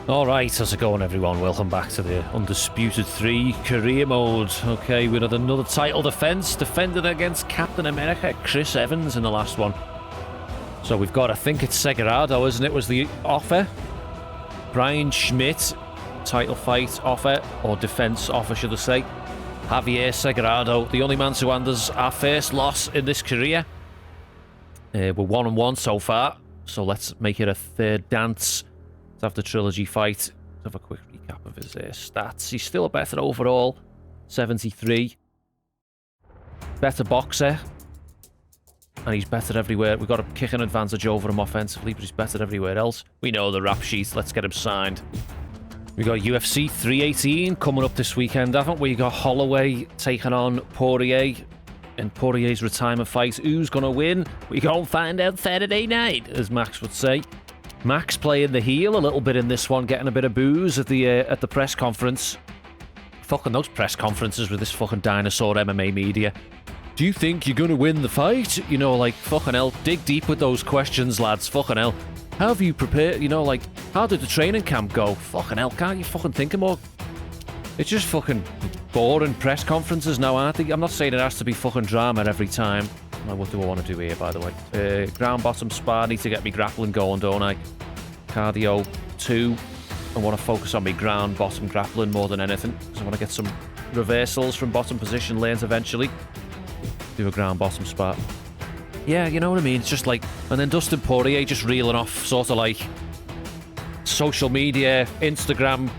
Alright, how's it going everyone? Welcome back to the Undisputed 3 career mode. Okay, we had another title defense, defended against Captain America, Chris Evans in the last one. So we've got, I think it's Segardo, isn't it, was the offer? Brian Schmidt, title fight offer, or defense offer should I say. Javier Segardo, the only man to hand us our first loss in this career. We're 1-1 so far, so let's make it a third dance. Let's have the trilogy fight. Let's have a quick recap of his stats. He's still a better overall, 73. Better boxer. And he's better everywhere. We've got a kicking advantage over him offensively, but he's better everywhere else. We know the rap sheet. Let's get him signed. We got UFC 318 coming up this weekend, haven't we? We got Holloway taking on Poirier in Poirier's retirement fight. Who's going to win? We gonna find out Saturday night, as Max would say. Max playing the heel a little bit in this one, getting a bit of booze at the press conference. Fucking those press conferences with this fucking dinosaur MMA media. Do you think you're going to win the fight? You know, like, fucking hell, dig deep with those questions, lads. Fucking hell. How have you prepared? You know, like, how did the training camp go? Fucking hell, can't you fucking think of more? It's just fucking boring press conferences now, aren't they? I'm not saying it has to be fucking drama every time. Now, what do I want to do here, by the way? Ground bottom spar, need to get me grappling going, don't I? Cardio 2. I want to focus on me ground bottom grappling more than anything, because I want to get some reversals from bottom position lanes eventually. Do a ground bottom spar. Yeah, you know what I mean? It's just like, and then Dustin Poirier just reeling off sort of like social media, Instagram,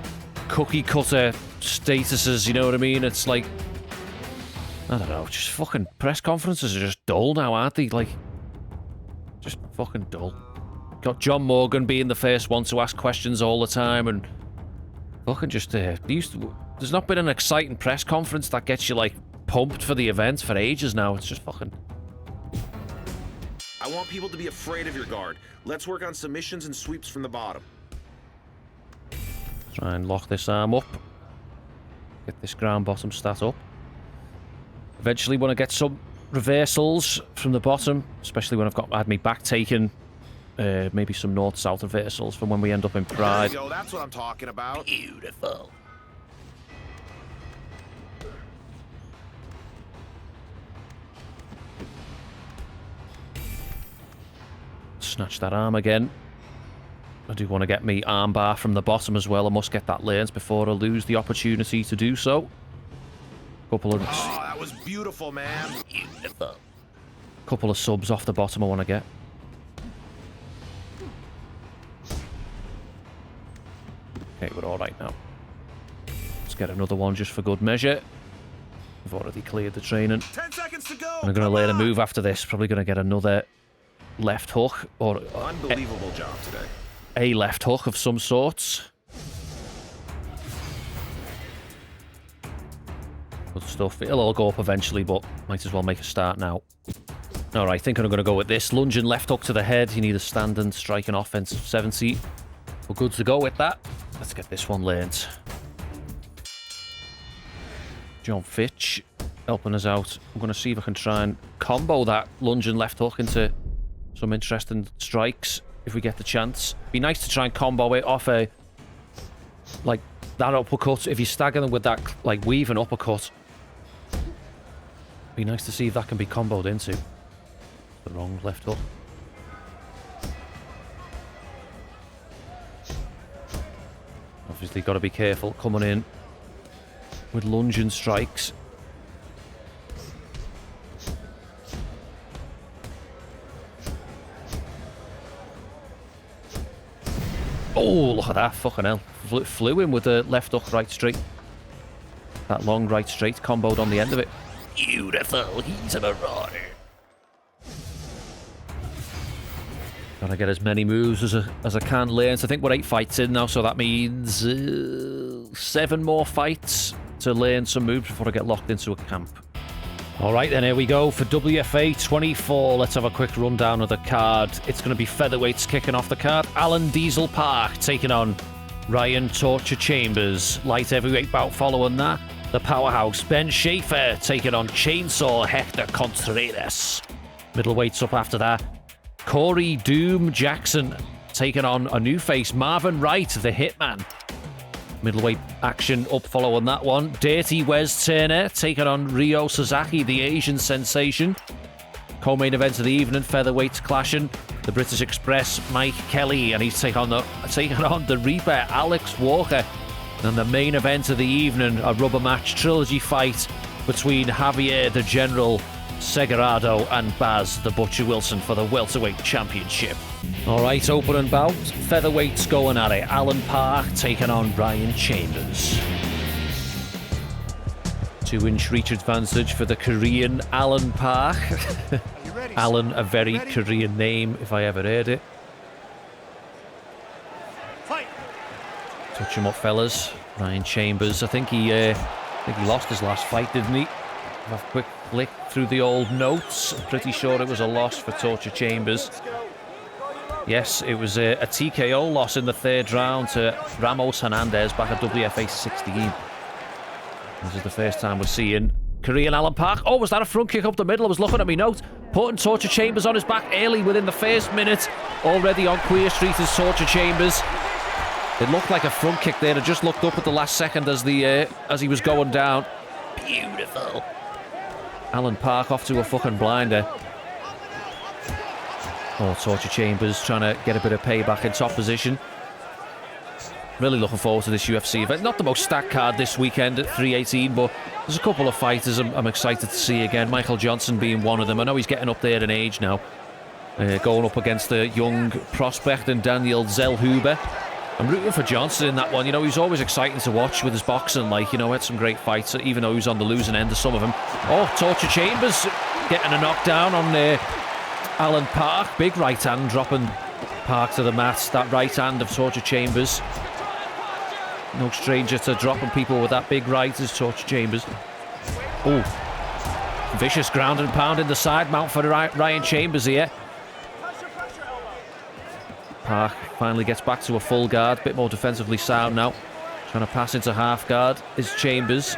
cookie cutter statuses, you know what I mean? It's like, I don't know, just fucking press conferences are just dull now, aren't they? Like, just fucking dull. Got John Morgan being the first one to ask questions all the time, and fucking just, there's not been an exciting press conference that gets you, like, pumped for the event for ages now. It's just fucking... I want people to be afraid of your guard. Let's work on submissions and sweeps from the bottom. Try and lock this arm up. Get this ground bottom stat up. Eventually want to get some reversals from the bottom, especially when I've had me back taken. Maybe some north-south reversals from when we end up in Pride. There you go, that's what I'm talking about. Beautiful. Snatch that arm again. I do want to get me arm bar from the bottom as well. I must get that lanes before I lose the opportunity to do so. Couple of... Oh, that was beautiful, man. Beautiful. Couple of subs off the bottom I want to get. Okay, we're alright now. Let's get another one just for good measure. We've already cleared the training. 10 seconds to go. I'm going to learn a move after this. Probably going to get another left hook or unbelievable job today. A left hook of some sorts. Good stuff. It'll all go up eventually, but might as well make a start now. Alright, I think I'm going to go with this. Lunging left hook to the head. You need a standing, striking offensive 70. We're good to go with that. Let's get this one learned. John Fitch helping us out. I'm going to see if I can try and combo that lunging left hook into some interesting strikes if we get the chance. Be nice to try and combo it off a, like, that uppercut. If you stagger them with that, like, weaving uppercut. Be nice to see if that can be comboed into. The wrong left hook. Obviously got to be careful coming in with lunging strikes. Oh, look at that. Fucking hell. Flew in with the left hook right straight. That long right straight comboed on the end of it. Beautiful. He's a marauder. Gotta get as many moves as I can learn. So I think we're 8 fights in now, so that means 7 more fights to learn some moves before I get locked into a camp. Alright then, here we go for WFA 24. Let's have a quick rundown of the card. It's going to be featherweights kicking off the card. Alan Diesel Park taking on Ryan Torture Chambers. Light heavyweight bout following that. The powerhouse Ben Schaefer taking on Chainsaw Hector Contreras. Middleweights up after that. Corey Doom Jackson taking on a new face, Marvin Wright, the Hitman. Middleweight action up following that one. Dirty Wes Turner taking on Ryo Suzaki, the Asian sensation. Co-main event of the evening, featherweights clashing. The British Express, Mike Kelly, and he's taking on the Reaper, Alex Walker. And the main event of the evening, a rubber match trilogy fight between Javier the General Segardo and Baz the Butcher Wilson for the welterweight championship. All right, opening bout, featherweights going at it. Alan Park taking on Ryan Chambers. 2-inch reach advantage for the Korean Alan Park. Alan, a very Korean name, if I ever heard it. Touch him up, fellas. Ryan Chambers. I think he lost his last fight, didn't he? Have a quick flick through the old notes. I'm pretty sure it was a loss for Torture Chambers. Yes, it was a TKO loss in the 3rd round to Ramos Hernandez back at WFA 16. This is the first time we're seeing Korean Alan Park. Oh, was that a front kick up the middle? I was looking at my note. Putting Torture Chambers on his back early within the first minute. Already on Queer Street is Torture Chambers. It looked like a front kick there. I just looked up at the last second as he was going down. Beautiful. Alan Park off to a fucking blinder. Oh, Torture Chambers trying to get a bit of payback in top position. Really looking forward to this UFC event. Not the most stacked card this weekend at 318, but there's a couple of fighters I'm excited to see again. Michael Johnson being one of them. I know he's getting up there in age now. Going up against the young prospect and Daniel Zellhuber. I'm rooting for Johnson in that one. You know, he's always exciting to watch with his boxing. Like, you know, had some great fights, even though he's on the losing end of some of them. Oh, Torture Chambers getting a knockdown on Alan Park. Big right hand dropping Park to the mat. That right hand of Torture Chambers. No stranger to dropping people with that big right as Torture Chambers. Oh, vicious ground and pound in the side mount for Ryan Chambers here. Park finally gets back to a full guard, a bit more defensively sound now. Trying to pass into half guard is Chambers.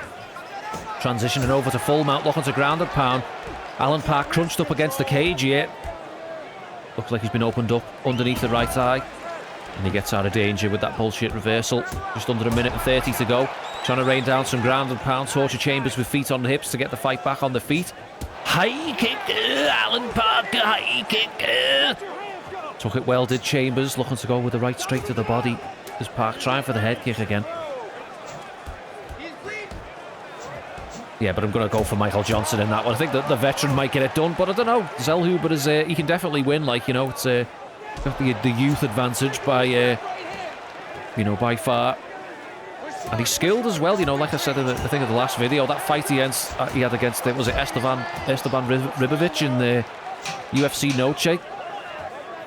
Transitioning over to full mount, looking to ground and pound. Alan Park crunched up against the cage here. Looks like he's been opened up underneath the right eye. And he gets out of danger with that bullshit reversal. Just under 1:30 to go. Trying to rain down some ground and pound. Torture Chambers with feet on the hips to get the fight back on the feet. High kick, Alan Parker, high kick. Took it well, did Chambers, looking to go with the right straight to the body. Is Park trying for the head kick again? Yeah, but I'm going to go for Michael Johnson in that one. I think that the veteran might get it done, but I don't know. Zellhuber is he can definitely win. Like, you know, it's got the youth advantage by you know, by far, and he's skilled as well. You know, like I said in the thing of the last video, that fight he had against was it Esteban Ribovic in the UFC Noche.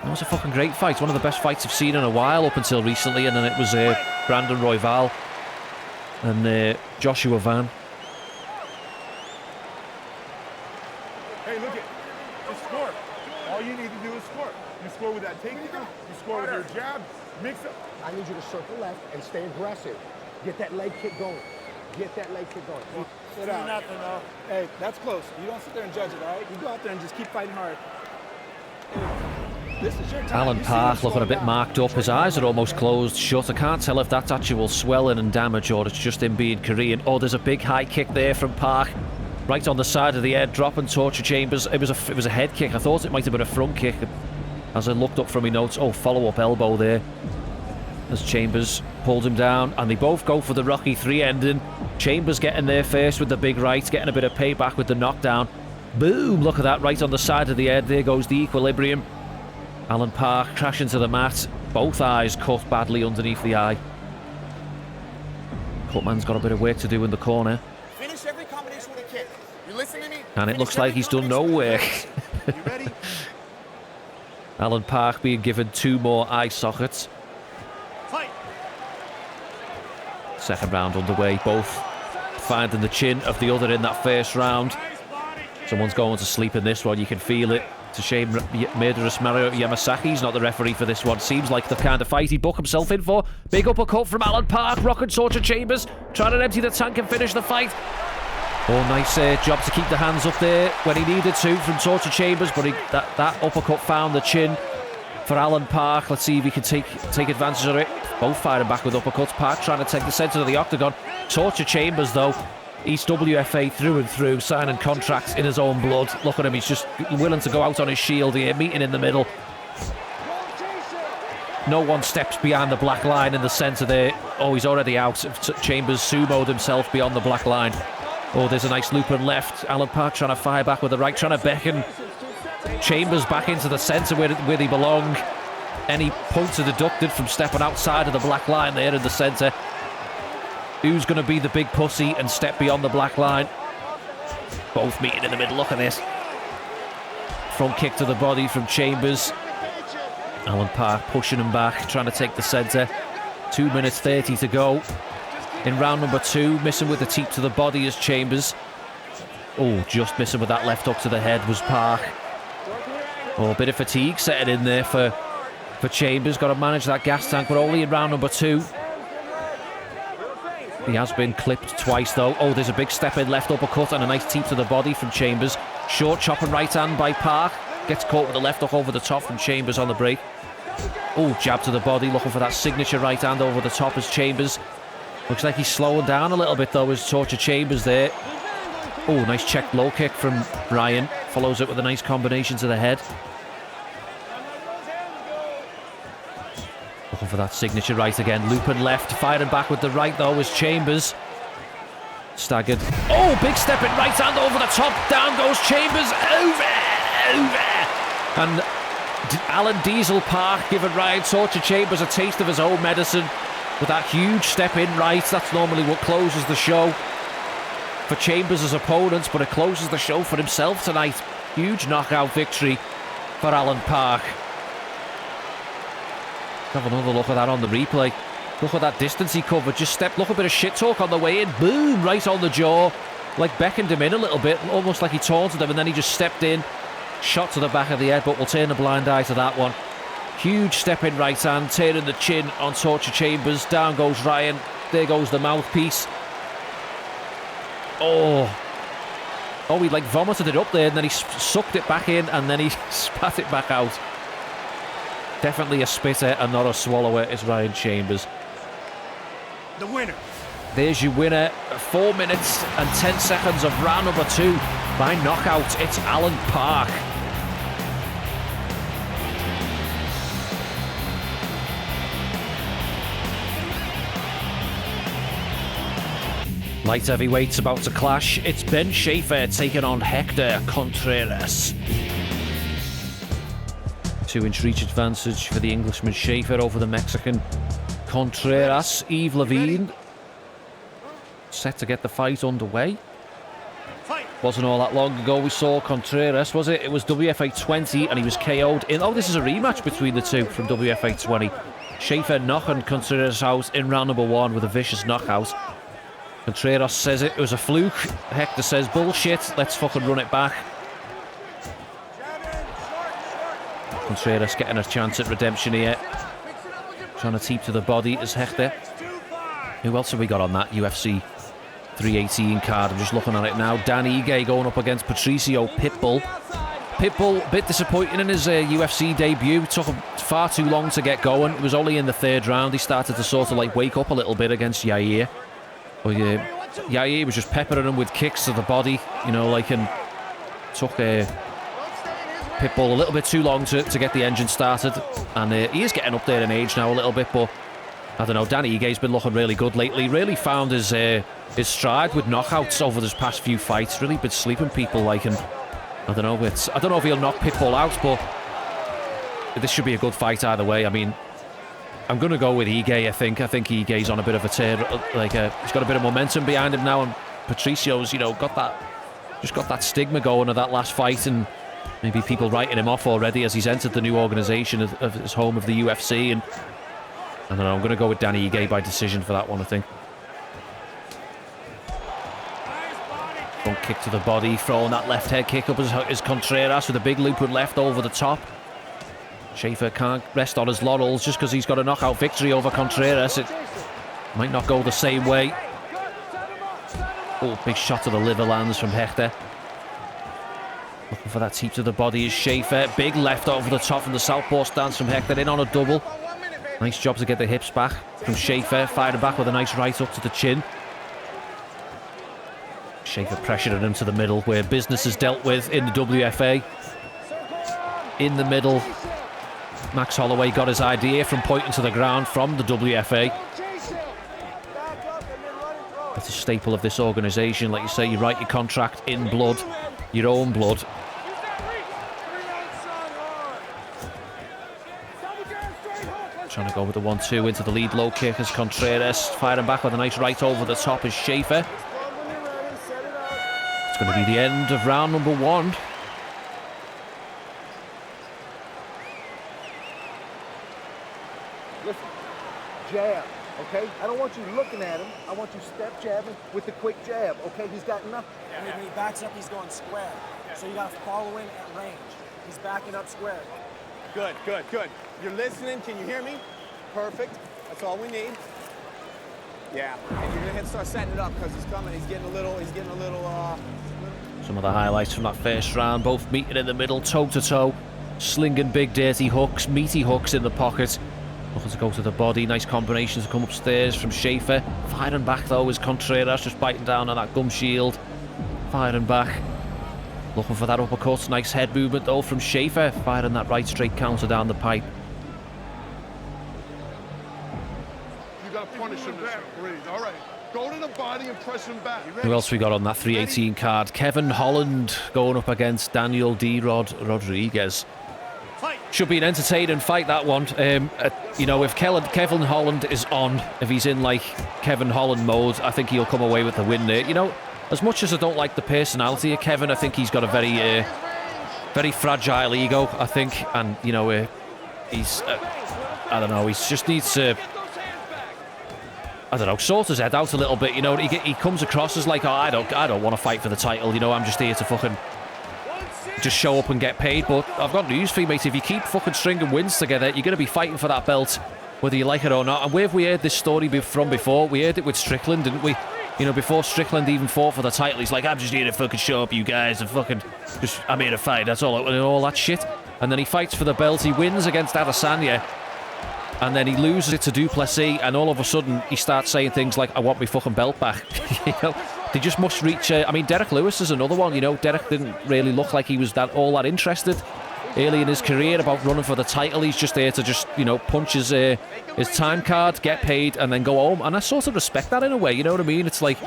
That was a fucking great fight. One of the best fights I've seen in a while up until recently. And then it was Brandon Royval and Joshua Van. Hey, look it. It's score. All you need to do is score. You score with that takedown. You score with your jab. Mix up. I need you to circle left and stay aggressive. Get that leg kick going. Get that leg kick going. Sit down. Nothing, though. Hey, that's close. You don't sit there and judge it, all right? You go out there and just keep fighting hard. This is your time. Alan Park looking a bit marked up. His eyes are almost closed shut. I can't tell if that's actual swelling and damage or it's just him being Korean. Oh, there's a big high kick there from Park. Right on the side of the head, dropping Torture Chambers. It was a head kick. I thought it might have been a front kick as I looked up from my notes. Oh, follow-up elbow there as Chambers pulled him down, and they both go for the Rocky 3 ending. Chambers getting there first with the big right, getting a bit of payback with the knockdown. Boom, look at that, right on the side of the head. There goes the equilibrium. Alan Park crashing to the mat. Both eyes cut badly underneath the eye. Cutman's got a bit of work to do in the corner. Finish every combination with a kick. You listen to me? And it looks like he's done no work. You ready? Alan Park being given 2 more eye sockets. Fight. Second round underway. Both finding the chin of the other in that first round. Someone's going to sleep in this one. You can feel it. It's a shame Murderous Mario Yamasaki's not the referee for this one. Seems like the kind of fight he'd book himself in for. Big uppercut from Alan Park, rocking Torture Chambers, trying to empty the tank and finish the fight. Oh, nice job to keep the hands up there when he needed to from Torture Chambers, but that uppercut found the chin. for Alan Park. Let's see if he can take advantage of it. Both firing back with uppercuts. Park trying to take the centre of the octagon. Torture Chambers, though. He's WFA through and through, signing contracts in his own blood. Look at him, he's just willing to go out on his shield here, meeting in the middle. No one steps behind the black line in the centre there. Oh, he's already out. Chambers sumoed himself beyond the black line. Oh, there's a nice loop and left. Alan Park trying to fire back with the right, trying to beckon Chambers back into the centre where they belong. Any points are deducted from stepping outside of the black line there in the centre. Who's going to be the big pussy and step beyond the black line? Both meeting in the middle. Look at this. Front kick to the body from Chambers. Alan Park pushing him back, trying to take the centre. 2 minutes 30 to go in round number 2. Missing with the teep to the body is Chambers. Oh, just missing with that left hook to the head was Park. Oh, a bit of fatigue setting in there for Chambers. Got to manage that gas tank, but only in round number 2. He has been clipped twice, though. Oh, there's a big step in left uppercut and a nice teep to the body from Chambers. Short chop and right hand by Park. Gets caught with the left hook over the top from Chambers on the break. Oh, jab to the body, looking for that signature right hand over the top as Chambers. Looks like he's slowing down a little bit, though, as Torture Chambers there. Oh, nice checked low kick from Ryan. Follows it with a nice combination to the head. Looking for that signature right again. Looping left, firing back with the right, though, is Chambers. Staggered. Oh, big step in right hand over the top. Down goes Chambers. Over. And Alan Diesel Park giving Ryan Torture Chambers a taste of his own medicine with that huge step in right. That's normally what closes the show for Chambers' opponents, but it closes the show for himself tonight. Huge knockout victory for Alan Park. Have another look at that on the replay. Look at that distance he covered. Just stepped. Look, a bit of shit talk on the way in. Boom, right on the jaw. Like beckoned him in a little bit, almost like he taunted him, and then he just stepped in. Shot to the back of the head, but we'll turn a blind eye to that one. Huge step in right hand, turning the chin on Torture Chambers. Down goes Ryan. There goes the mouthpiece. Oh, he like vomited it up there, and then he sucked it back in, and then he spat it back out. Definitely a spitter and not a swallower is Ryan Chambers. The winner. There's your winner. 4 minutes and 10 seconds of round number 2 by knockout. It's Alan Park. Light heavyweights about to clash. It's Ben Schaefer taking on Hector Contreras. 2-inch reach advantage for the Englishman Schaefer over the Mexican Contreras. Yves Levine set to get the fight underway. Wasn't all that long ago we saw Contreras, was it? It was WFA 20 and he was KO'd in... Oh, this is a rematch between the two from WFA 20. Schaefer knocking Contreras out in round number 1 with a vicious knockout. Contreras says it was a fluke. Hector says bullshit, let's fucking run it back. Contreras getting a chance at redemption here. Trying to teep to the body is Hector. Who else have we got on that UFC 318 card? I'm just looking at it now. Dan Ige going up against Patricio Pitbull. Pitbull, a bit disappointing in his UFC debut. It took him far too long to get going. It was only in the 3rd round he started to sort of like wake up a little bit against Yair. But Yair was just peppering him with kicks to the body, you know, like, and took Pitbull a little bit too long to get the engine started. And he is getting up there in age now a little bit, but I don't know, Danny Ige's been looking really good lately. Really found his stride with knockouts over his past few fights. Really been sleeping people, like, and I don't know if he'll knock Pitbull out, but this should be a good fight either way. I mean, I'm going to go with Ige, I think. I think Ige's on a bit of a tear. Like, he's got a bit of momentum behind him now, and Patricio's, you know, got that stigma going of that last fight, and maybe people writing him off already as he's entered the new organisation of his home of the UFC, and I don't know, I'm going to go with Danny Ige by decision for that one, I think. Front kick to the body, throwing that left head kick up as Contreras with a big loop and left over the top. Schaefer can't rest on his laurels just because he's got a knockout victory over Contreras. It might not go the same way. Oh, big shot to the liver lands from Hector. Looking for that teep to the body is Schaefer. Big left over the top from the southpaw stance from Hector, in on a double. Nice job to get the hips back from Schaefer. Firing back with a nice right up to the chin. Schaefer pressured him to the middle, where business is dealt with in the WFA. In the middle, Max Holloway got his idea from pointing to the ground from the WFA. It's a staple of this organisation. Like you say, you write your contract in blood, your own blood. Trying to go with the 1-2 into the lead low kick as Contreras. Firing back with a nice right over the top is Schaefer. It's going to be the end of round number 1. Listen, jab, okay? I don't want you looking at him. I want you step jabbing with the quick jab, okay? He's got nothing. And when he backs up, he's going square. So you got to follow in at range. He's backing up square. Good, good, good. You're listening. Can you hear me? Perfect. That's all we need. Yeah, and you're gonna start setting it up because he's coming. He's getting a little. Some of the highlights from that first round, both meeting in the middle, toe to toe, slinging big dirty hooks, meaty hooks in the pocket. Looking to go to the body. Nice combinations to come upstairs from Schaefer. Firing back though is Contreras, just biting down on that gum shield. Firing back. Looking for that uppercut. Nice head movement though from Schaefer. Firing that right straight counter down the pipe. You gotta punish him this way. All right. Go to the body and press him back. Who else we got on that 318 card? Kevin Holland going up against Daniel D-Rod Rodriguez. Should be an entertaining fight, that one. You know, if Kevin Holland is on, if he's in like Kevin Holland mode, I think he'll come away with the win there. You know, as much as I don't like the personality of Kevin, I think he's got a very fragile ego, I think. And, you know, he's, I don't know, he just needs to, I don't know, sort his head out a little bit. You know, he comes across as like, oh, I don't want to fight for the title. You know, I'm just here to fucking just show up and get paid. But I've got news for you, mate. If you keep fucking stringing wins together, you're going to be fighting for that belt, whether you like it or not. And where have we heard this story from before? We heard it with Strickland, didn't we? You know, before Strickland even fought for the title, he's like, I'm just here to fucking show up, you guys, and fucking just, I'm here to fight. That's all that shit. And then he fights for the belt. He wins against Adesanya. And then he loses it to Duplessis, and all of a sudden he starts saying things like, I want my fucking belt back. You know, they just must reach... I mean, Derek Lewis is another one, you know. Derek didn't really look like he was all that interested early in his career about running for the title. He's just there to just, you know, punch his time card, get paid, and then go home. And I sort of respect that in a way, you know what I mean? It's like,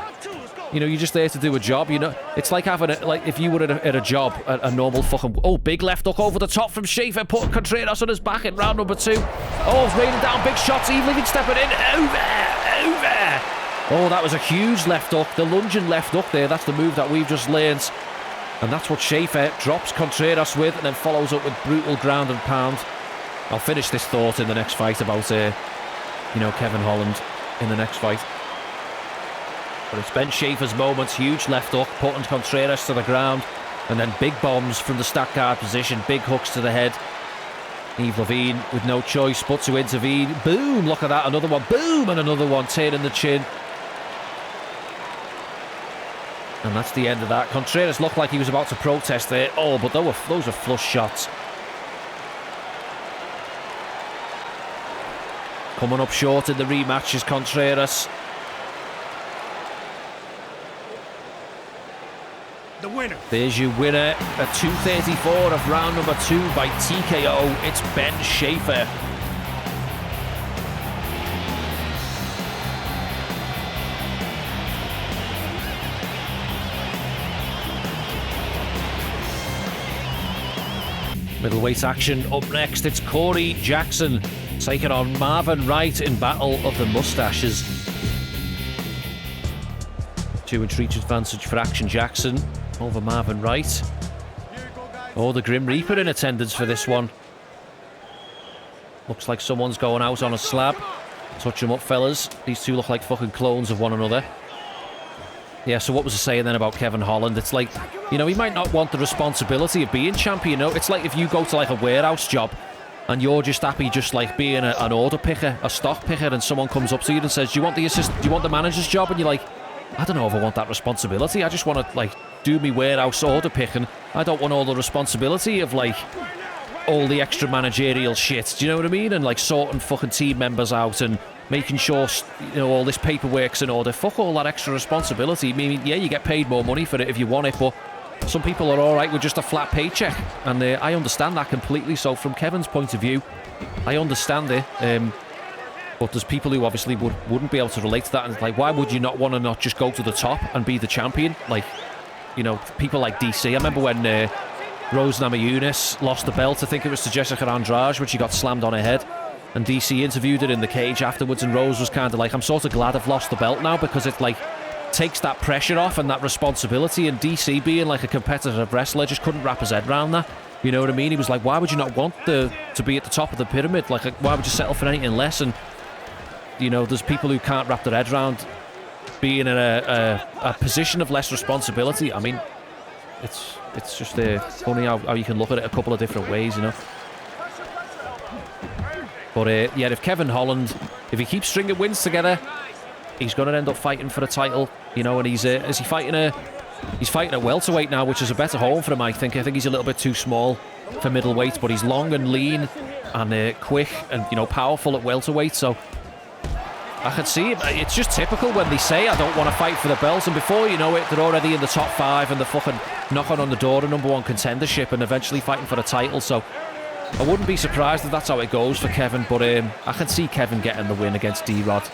you know, you're just there to do a job, you know. It's like having, like, if you were at a job, a normal fucking... Oh, big left hook over the top from Schaefer, putting Contreras on his back in round number 2. Oh, it's raining down big shots, even stepping in. Over! Oh, that was a huge left hook. The lunging left hook there, that's the move that we've just learned. And that's what Schaefer drops Contreras with, and then follows up with brutal ground and pound. I'll finish this thought in the next fight about, you know, Kevin Holland in the next fight. But it's Ben Schaefer's moments. Huge left hook, putting Contreras to the ground. And then big bombs from the stack guard position. Big hooks to the head. Yves Levine with no choice but to intervene. Boom! Look at that. Another one. Boom! And another one. Turning the chin. And that's the end of that. Contreras looked like he was about to protest there. Oh, but those are flush shots. Coming up short in the rematch is Contreras. The winner. There's your winner at 2:34 of round number 2 by TKO. It's Ben Schaefer. Middleweight action up next. It's Corey Jackson taking on Marvin Wright in Battle of the Mustaches. 2-inch advantage for Action Jackson over Marvin Wright. Oh, the Grim Reaper in attendance for this one. Looks like someone's going out on a slab. Touch them up, fellas. These two look like fucking clones of one another. Yeah, so what was I saying then about Kevin Holland? It's like, you know, he might not want the responsibility of being champion. You know, it's like if you go to like a warehouse job and you're just happy just like being an order picker, a stock picker, and someone comes up to you and says, do you want the manager's job? And you're like, I don't know if I want that responsibility. I just want to like do me warehouse order picking. I don't want all the responsibility of, like, all the extra managerial shit. Do you know what I mean? And, like, sorting fucking team members out and making sure, you know, all this paperwork's in order. Fuck all that extra responsibility. I mean, yeah, you get paid more money for it if you want it, but some people are all right with just a flat paycheck. And I understand that completely. So from Kevin's point of view, I understand it. But there's people who obviously wouldn't be able to relate to that. And it's like, why would you not want to not just go to the top and be the champion? Like, you know, people like DC. I remember when Rose Namajunas lost the belt, I think it was to Jessica Andrade, when she got slammed on her head. And DC interviewed her in the cage afterwards, and Rose was kind of like, I'm sort of glad I've lost the belt now, because it, like, takes that pressure off and that responsibility. And DC, being like a competitive wrestler, just couldn't wrap his head around that. You know what I mean? He was like, why would you not want to be at the top of the pyramid? Like, why would you settle for anything less? And, you know, there's people who can't wrap their head around being in a position of less responsibility. I mean, it's just funny how you can look at it a couple of different ways, you know. But yeah, if Kevin Holland, if he keeps stringing wins together, he's going to end up fighting for a title, you know. And he's fighting at welterweight now, which is a better home for him, I think. I think he's a little bit too small for middleweight, but he's long and lean and quick and, you know, powerful at welterweight. So I can see it. It's just typical when they say, I don't want to fight for the belts, and before you know it, they're already in the top 5 and they're fucking knocking on the door of #1 contendership and eventually fighting for the title. So I wouldn't be surprised if that's how it goes for Kevin, but I can see Kevin getting the win against D-Rod.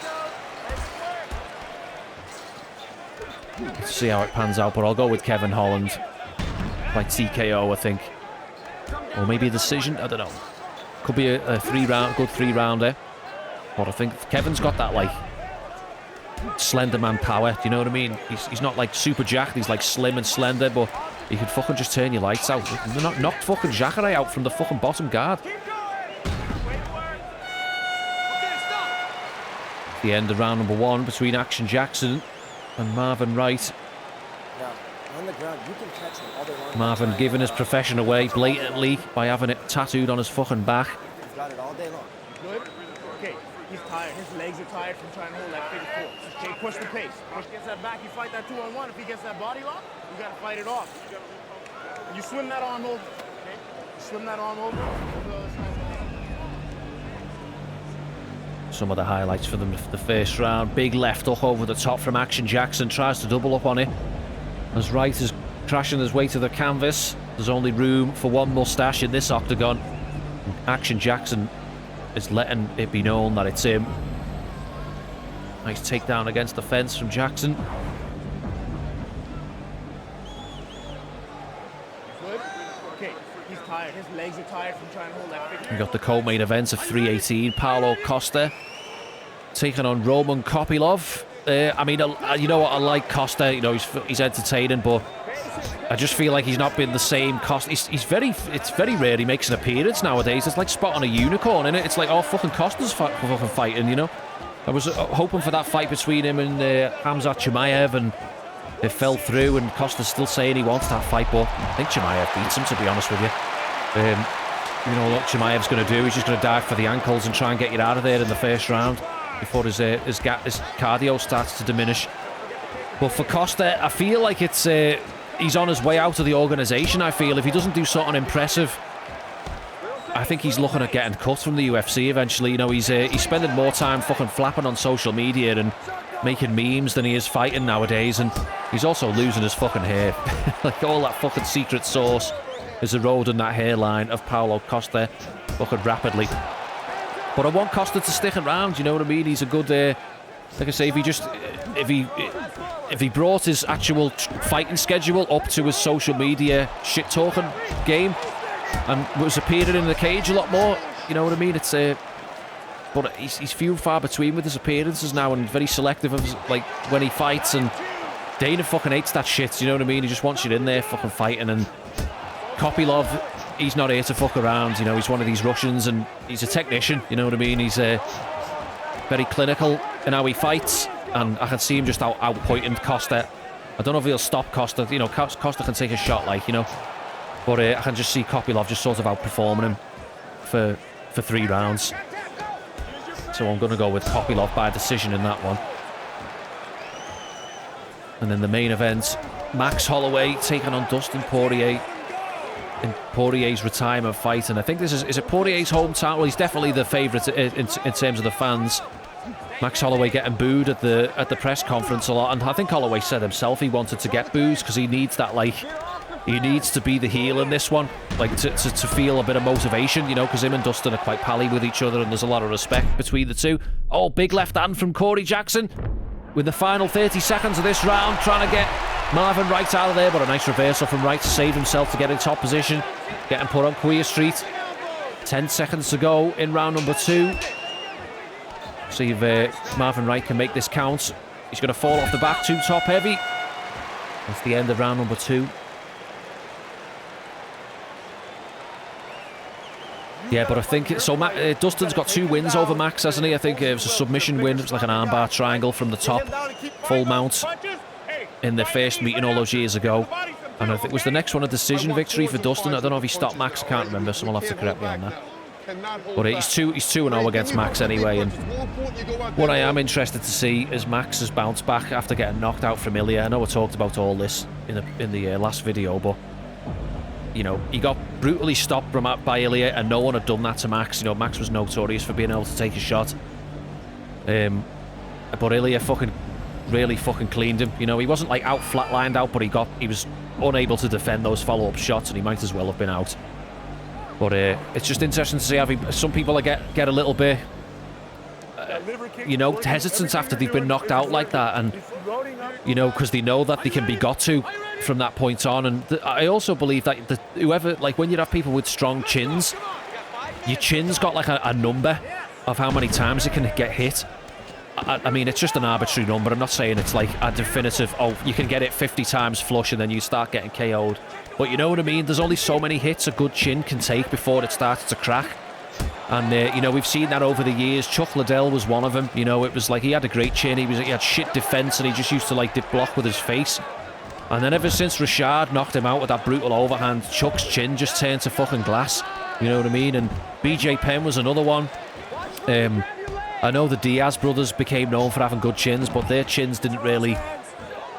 Let's see how it pans out, but I'll go with Kevin Holland by TKO, I think. Or maybe a decision, I don't know. Could be a good 3-rounder. But I think Kevin's got that, like, slender man power, do you know what I mean? He's not, like, super jacked, he's, like, slim and slender, but he can fucking just turn your lights out. Knocked fucking Jacare out from the fucking bottom guard. The end of round #1 between Action Jackson and Marvin Wright. On the ground, you can catch him all day long. Marvin giving his profession away blatantly by having it tattooed on his fucking back. He's got it all day long. Good? Okay, he's tired. His legs are tired from trying to hold that figure 4. Okay, push the pace. Push, gets that back, you fight that 2-on-1. If he gets that body lock, you gotta fight it off. You swim that arm over, okay? You swim that arm over the other side. Some of the highlights for them, the first round. Big left hook over the top from Action Jackson. Tries to double up on it. As Wright is crashing his way to the canvas. There's only room for one mustache in this octagon. Action Jackson is letting it be known that it's him. Nice takedown against the fence from Jackson. Good? Okay, he's tired. His legs are tired from trying to hold that figure. We got the co-main event of 318. Paulo Costa taking on Roman Kopylov. I mean, you know what? I like Costa. You know, he's entertaining, but I just feel like he's not been the same Costa. It's very rare he makes an appearance nowadays. It's like spotting a unicorn, innit? It's like, oh, fucking Costa's fucking fighting, you know? I was hoping for that fight between him and Khamzat Chimaev, and it fell through, and Costa's still saying he wants that fight, but I think Chimaev beats him, to be honest with you. You know what Chimaev's going to do? He's just going to dive for the ankles and try and get you out of there in the first round before his cardio starts to diminish. But for Costa, I feel like it's he's on his way out of the organisation. I feel if he doesn't do something impressive, I think he's looking at getting cut from the UFC eventually. You know, he's spending more time fucking flapping on social media and making memes than he is fighting nowadays, and he's also losing his fucking hair. Like, all that fucking secret sauce is eroding that hairline of Paulo Costa fucking rapidly. But I want Costa to stick around, you know what I mean? He's a good, like I say, if he brought his actual fighting schedule up to his social media shit-talking game and was appearing in the cage a lot more, you know what I mean? It's but he's few and far between with his appearances now, and very selective of, like, when he fights, and Dana fucking hates that shit, you know what I mean? He just wants you in there fucking fighting. And Kopylov, he's not here to fuck around, you know. He's one of these Russians, and he's a technician, you know what I mean? He's very clinical in how he fights, and I can see him just outpointing Costa. I don't know if he'll stop Costa, you know. Costa can take a shot, like, you know, but I can just see Kopylov just sort of outperforming him for 3 rounds. So I'm going to go with Kopylov by decision in that one. And then the main event, Max Holloway taking on Dustin Poirier in Poirier's retirement fight. And I think this is it Poirier's hometown? Well, he's definitely the favourite in terms of the fans. Max Holloway getting booed at the press conference a lot, and I think Holloway said himself he wanted to get booed because he needs that, like, he needs to be the heel in this one, like to feel a bit of motivation, you know, because him and Dustin are quite pally with each other and there's a lot of respect between the two. Oh, big left hand from Corey Jackson with the final 30 seconds of this round, trying to get Marvin Wright out of there, but a nice reversal from Wright to save himself to get in top position, getting put on Queer Street. 10 seconds to go in round number 2. See if Marvin Wright can make this count. He's going to fall off the back, too top heavy. That's the end of round number 2. Yeah, but I think so. Dustin's got 2 wins over Max, hasn't he? I think it was a submission win. It was like an armbar triangle from the top, full mount in their first meeting all those years ago. And I think was the next one a decision victory for Dustin. I don't know if he stopped Max. I can't remember. Someone will have to correct me on that. But he's 2-0 against Max anyway, and what I am interested to see is Max has bounced back after getting knocked out from Ilya. I know I talked about all this in the last video, but you know, he got brutally stopped by Ilya, and no one had done that to Max. You know, Max was notorious for being able to take a shot, but Ilya really cleaned him. You know, he wasn't like out flatlined out, but he was unable to defend those follow-up shots, and he might as well have been out. But it's just interesting to see how some people get a little bit, you know, hesitant after they've been knocked out like that, and you know, because they know that they can be got to from that point on. And I also believe that whoever, like, when you have people with strong chins, your chin's got like a number of how many times it can get hit. I mean, it's just an arbitrary number. I'm not saying it's like a definitive, oh, you can get it 50 times flush and then you start getting KO'd. But you know what I mean? There's only so many hits a good chin can take before it starts to crack. And, you know, we've seen that over the years. Chuck Liddell was one of them. You know, it was like he had a great chin. He had shit defense, and he just used to, like, dip block with his face. And then ever since Rashad knocked him out with that brutal overhand, Chuck's chin just turned to fucking glass. You know what I mean? And BJ Penn was another one. I know the Diaz brothers became known for having good chins, but their chins didn't really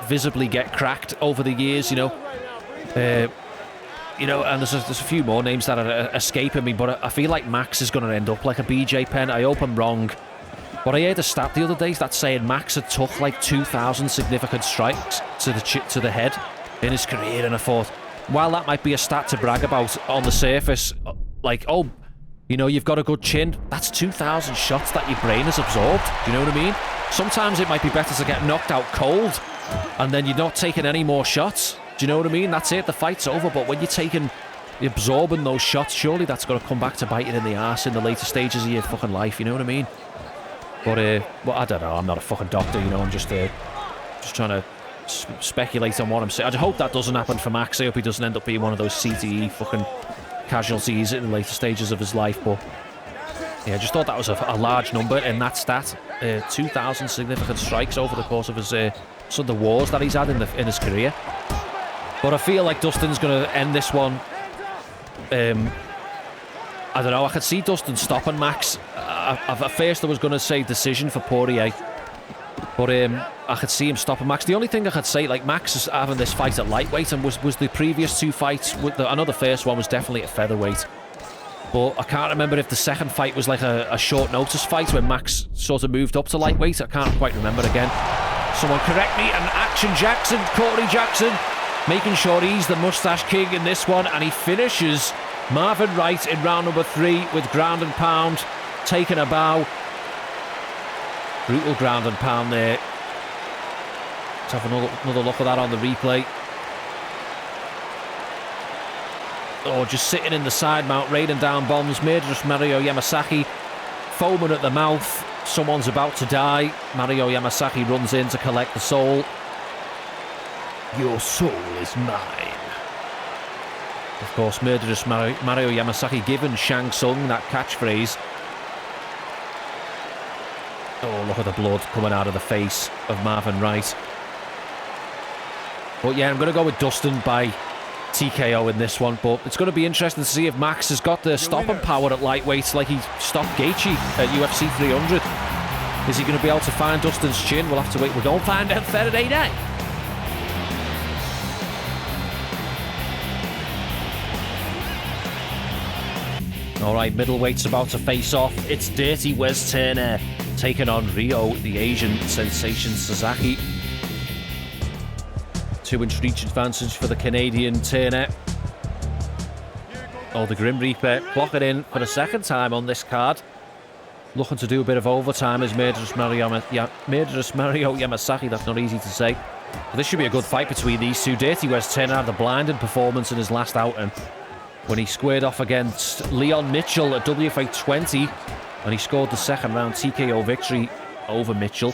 visibly get cracked over the years, you know. You know, and there's a few more names that are escaping me, but I feel like Max is going to end up like a BJ Penn. I hope I'm wrong, but I heard a stat the other day that's saying Max had took like 2,000 significant strikes to the head in his career, and I thought, while that might be a stat to brag about on the surface, like, oh, you know, you've got a good chin, that's 2,000 shots that your brain has absorbed. Do you know what I mean? Sometimes it might be better to get knocked out cold, and then you're not taking any more shots. Do you know what I mean? That's it, the fight's over. But when you're absorbing those shots, surely that's going to come back to bite you in the arse in the later stages of your fucking life. You know what I mean? But well, I don't know. I'm not a fucking doctor. You know, I'm just trying to speculate on what I'm saying. I hope that doesn't happen for Max. I hope he doesn't end up being one of those CTE fucking casualties in the later stages of his life. But yeah, I just thought that was a large number in that stat. 2,000 significant strikes over the course of his some of the wars that he's had in his career. But I feel like Dustin's going to end this one. I don't know. I could see Dustin stopping Max. At first, I was going to say decision for Poirier. But I could see him stopping Max. The only thing I could say, like, Max is having this fight at lightweight, and was the previous 2 fights. I know the first one was definitely at featherweight. But I can't remember if the second fight was like a short notice fight when Max sort of moved up to lightweight. I can't quite remember again. Someone correct me. And Action Jackson, Corey Jackson, making sure he's the mustache king in this one, and he finishes Marvin Wright in round number 3 with ground and pound, taking a bow. Brutal ground and pound there. Let's have another look at that on the replay. Oh, just sitting in the side mount, raining down bombs. Murderous Mario Yamasaki, foaming at the mouth. Someone's about to die. Mario Yamasaki runs in to collect the soul. Your soul is mine. Of course, Murderous Mario Yamasaki giving Shang Tsung that catchphrase. Oh, look at the blood coming out of the face of Marvin Wright. But yeah, I'm going to go with Dustin by TKO in this one. But it's going to be interesting to see if Max has got the stopping power at lightweight like he stopped Gaethje at UFC 300. Is he going to be able to find Dustin's chin? We'll have to wait. We're going to find out Saturday night. All right, middleweight's about to face off. It's Dirty Wes Turner taking on Rio, the Asian sensation Suzaki. 2-inch reach advantage for the Canadian Turner. Oh, the Grim Reaper clocking in for the second time on this card. Looking to do a bit of overtime as Murderous Mario Yamasaki. That's not easy to say. But this should be a good fight between these two. Dirty Wes Turner had the blinding performance in his last outing when he squared off against Leon Mitchell at WFA 20, and he scored the second round TKO victory over Mitchell.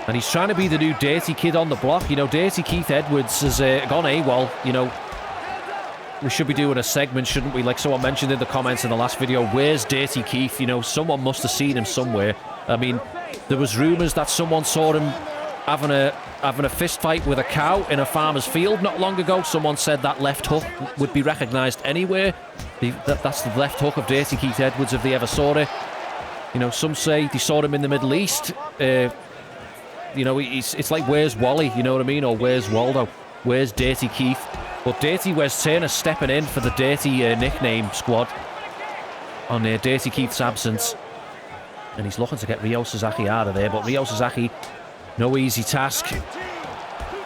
And he's trying to be the new Dirty Kid on the block. You know, Dirty Keith Edwards has gone AWOL. You know, we should be doing a segment, shouldn't we? Like someone mentioned in the comments in the last video, where's Dirty Keith? You know, someone must have seen him somewhere. I mean, there was rumours that someone saw him having a fist fight with a cow in a farmer's field not long ago. Someone said that left hook would be recognised anywhere. That's the left hook of Dirty Keith Edwards if they ever saw it. You know, some say they saw him in the Middle East. You know, it's like, where's Wally? You know what I mean? Or where's Waldo? Where's Dirty Keith? But Dirty Wes Turner stepping in for the Dirty nickname squad on Dirty Keith's absence. And he's looking to get Rio Suzaki out of there. But Rio Suzaki, no easy task.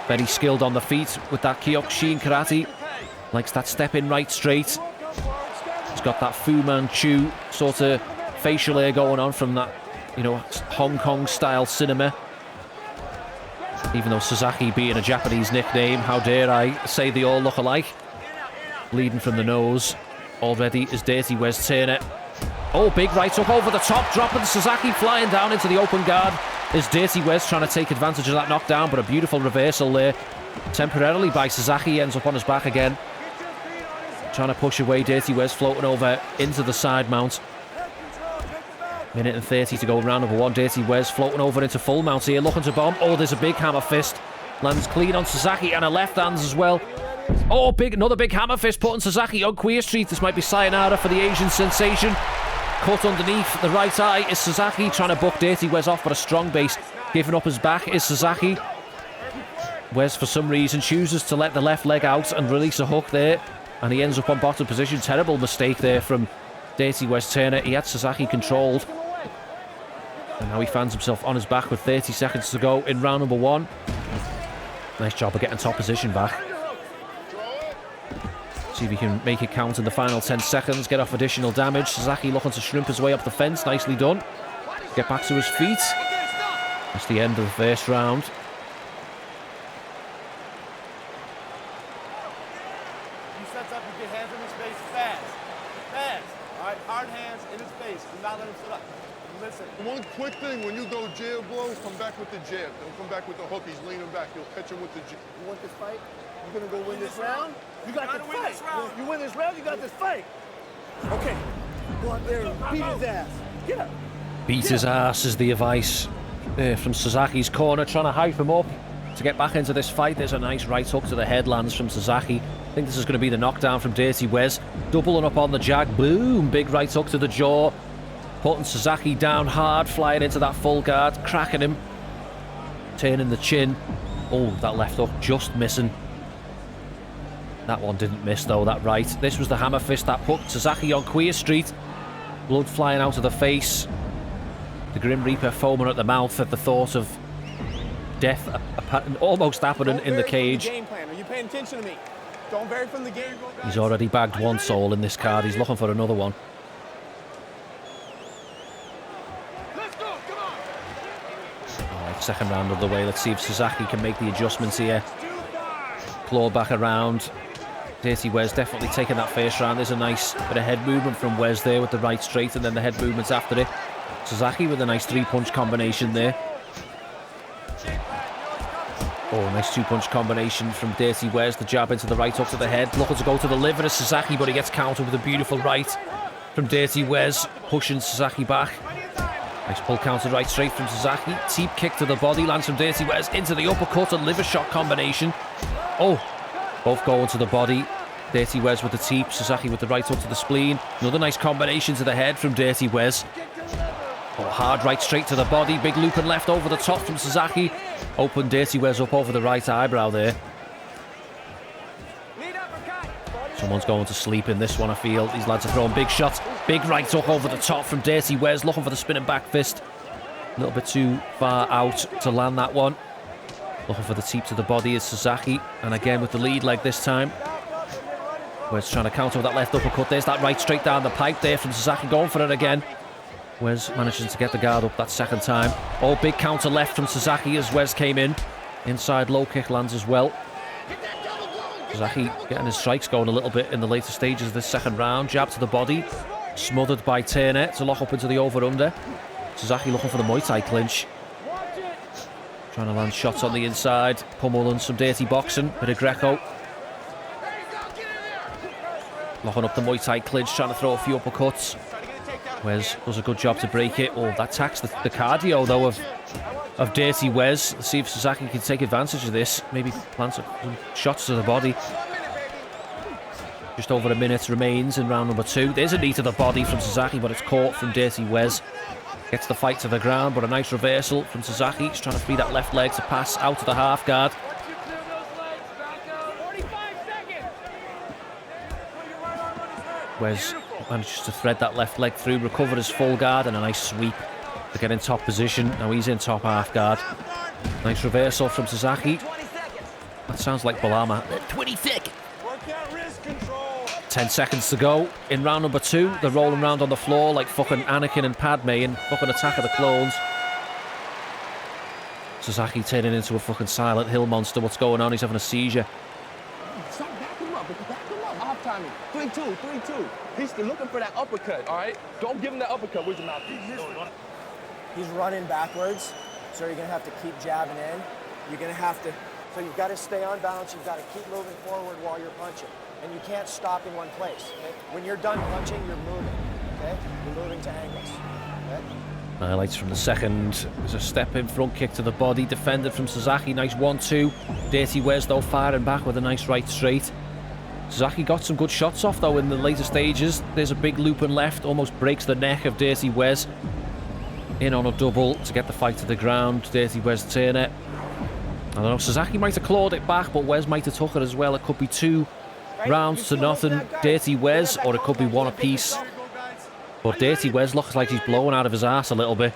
Very skilled on the feet with that Kyokushin karate. Likes that step in right straight. He's got that Fu Manchu sort of facial hair going on from that, you know, Hong Kong style cinema. Even though Suzaki being a Japanese nickname, how dare I say they all look alike. Bleeding from the nose already is Dirty Wes Turner. Oh, big right hook over the top, dropping Suzaki, flying down into the open guard. Is Dirty Wes trying to take advantage of that knockdown, but a beautiful reversal there. Temporarily by Suzaki, ends up on his back again. Trying to push away, Dirty Wes floating over into the side mount. Minute and 30 to go, round number one. Dirty Wes floating over into full mount here, looking to bomb. Oh, there's a big hammer fist. Lands clean on Suzaki and a left hands as well. Oh, another big hammer fist putting Suzaki on Queer Street. This might be sayonara for the Asian sensation. Cut underneath the right eye is Suzaki, trying to book Dirty Wes off, but a strong base. Giving up his back is Suzaki. Wes, for some reason, chooses to let the left leg out and release a hook there. And he ends up on bottom position. Terrible mistake there from Dirty Wes Turner. He had Suzaki controlled. And now he finds himself on his back with 30 seconds to go in round number one. Nice job of getting top position back. See if he can make it count in the final 10 seconds. Get off additional damage. Suzaki looking to shrimp his way up the fence. Nicely done. Get back to his feet. That's the end of the first round. He sets up and get hands in his face fast. Fast. All right, hard hands in his face. Do not let him sit up. Listen. One quick thing, when you go jab blows, come back with the jab. Don't come back with the hook. He's leaning back. You'll catch him with the jab. You want this fight? You're gonna go win this round? You got this fight. You win this round, you got this fight. Okay. Go out there and beat his ass. Get up. Beat his ass is the advice from Suzaki's corner, trying to hype him up to get back into this fight. There's a nice right hook to the headlands from Suzaki. I think this is going to be the knockdown from Dirty Wes. Doubling up on the jag. Boom! Big right hook to the jaw. Putting Suzaki down hard, flying into that full guard, cracking him. Turning the chin. Oh, that left hook just missing. That one didn't miss though, that right. This was the hammer fist that put Suzaki on Queer Street. Blood flying out of the face. The Grim Reaper foaming at the mouth at the thought of death almost happening in the cage. Game plan. Are you paying attention to me? Don't vary from the game. He's already bagged one soul in this card. He's looking for another one. Alright, second round of the way. Let's see if Suzaki can make the adjustments here. Claw back around. Dirty Wes definitely taking that first round. There's a nice bit of head movement from Wes there with the right straight, and then the head movements after it. Suzaki with a nice three-punch combination there. Oh, nice two-punch combination from Dirty Wes. The jab into the right hook to the head. Looking to go to the liver of Suzaki, but he gets countered with a beautiful right from Dirty Wes, pushing Suzaki back. Nice pull counter right straight from Suzaki. Teep kick to the body, lands from Dirty Wes into the uppercut and liver shot combination. Oh, both going to the body. Dirty Wes with the teep, Suzaki with the right hook to the spleen. Another nice combination to the head from Dirty Wes. Oh, hard right straight to the body. Big loop and left over the top from Suzaki. Open Dirty Wes up over the right eyebrow there. Someone's going to sleep in this one, I feel. These lads are throwing big shots. Big right hook over the top from Dirty Wes, looking for the spinning back fist. A little bit too far out to land that one. Looking for the teep to the body is Suzaki. And again with the lead leg this time. Wes trying to counter with that left uppercut. There's that right straight down the pipe there from Suzaki, going for it again. Wes manages to get the guard up that second time. Oh, big counter left from Suzaki as Wes came in. Inside low kick lands as well. Suzaki getting his strikes going a little bit in the later stages of this second round. Jab to the body. Smothered by Turner to lock up into the over-under. Suzaki looking for the Muay Thai clinch. Trying to land shots on the inside. Pummeling some dirty boxing. Bit of Greco. Locking up the Muay Thai clinch, trying to throw a few uppercuts. Wes does a good job to break it. Oh, that attacks the cardio, though, of Dirty Wes. Let's see if Suzaki can take advantage of this. Maybe plant some shots to the body. Just over a minute remains in round number 2. There's a knee to the body from Suzaki, but it's caught from Dirty Wes. Gets the fight to the ground, but a nice reversal from Suzaki. He's trying to free that left leg to pass out to the half guard. Wes manages to thread that left leg through, recover his full guard, and a nice sweep to get in top position. Now he's in top half guard. Nice reversal from Suzaki. That sounds like Balama. 20 seconds. 10 seconds to go in round number 2. They're rolling around on the floor like fucking Anakin and Padme in fucking Attack of the Clones. Suzaki turning into a fucking Silent Hill monster. What's going on? He's having a seizure. Stop, back him up. Off timing. 3-2, 3-2. He's still looking for that uppercut, all right? Don't give him that uppercut. Where's your mouthpiece? He's running backwards, so you're going to have to keep jabbing in. You're going to have to, so you've got to stay on balance. You've got to keep moving forward while you're punching. And you can't stop in one place, okay? When you're done punching, you're moving, okay? You're moving to angles, okay? Highlights from the second. There's a step in front kick to the body, defended from Suzaki. Nice 1-2. Dirty Wes, though, firing back with a nice right straight. Suzaki got some good shots off, though, in the later stages. There's a big loop and left, almost breaks the neck of Dirty Wes. In on a double to get the fight to the ground. Dirty Wes Turner. I don't know, Suzaki might have clawed it back, but Wes might have took it as well. It could be 2 rounds to nothing. Dirty Wes, or it could be 1 apiece. But Dirty Wes looks like he's blowing out of his ass a little bit.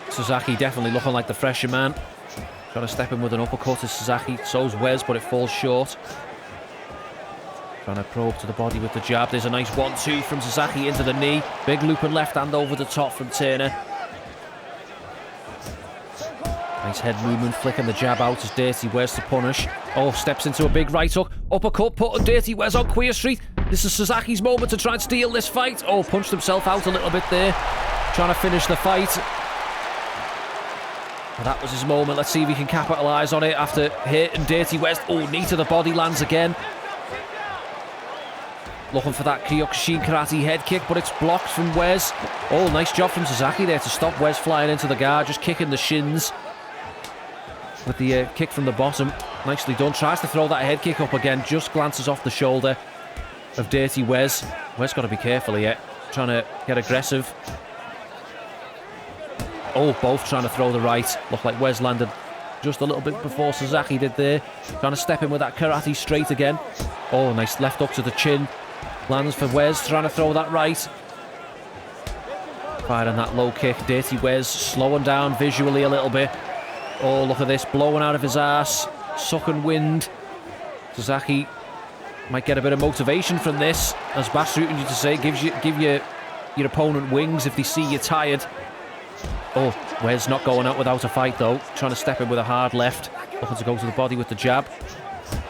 Suzaki definitely looking like the fresher man. Trying to step in with an uppercut is Suzaki. So's Wes, but it falls short. Trying to probe to the body with the jab. There's a nice 1-2 from Suzaki into the knee. Big loop and left hand over the top from Turner. Nice head movement, flicking the jab out as Dirty Wes to punish. Oh, steps into a big right hook. Uppercut, putting Dirty Wes on Queer Street. This is Suzaki's moment to try and steal this fight. Oh, punched himself out a little bit there. Trying to finish the fight. And that was his moment. Let's see if he can capitalise on it after hitting Dirty Wes. Oh, knee to the body, lands again. Looking for that Kyokushin Karate head kick, but it's blocked from Wes. Oh, nice job from Suzaki there to stop Wes flying into the guard, just kicking the shins. With the kick from the bottom. Nicely done. Tries to throw that head kick up again. Just glances off the shoulder of Dirty Wes. Wes got to be careful here. Trying to get aggressive. Oh, both trying to throw the right. Looked like Wes landed just a little bit before Suzaki did there. Trying to step in with that karate straight again. Oh, nice left up to the chin. Lands for Wes. Trying to throw that right. Firing that low kick. Dirty Wes slowing down visually a little bit. Oh, look at this, blowing out of his ass, sucking wind. Suzaki might get a bit of motivation from this, as Basrutin used to say, give your opponent wings if they see you tired. Oh, Wes not going out without a fight though, trying to step in with a hard left, looking to go to the body with the jab.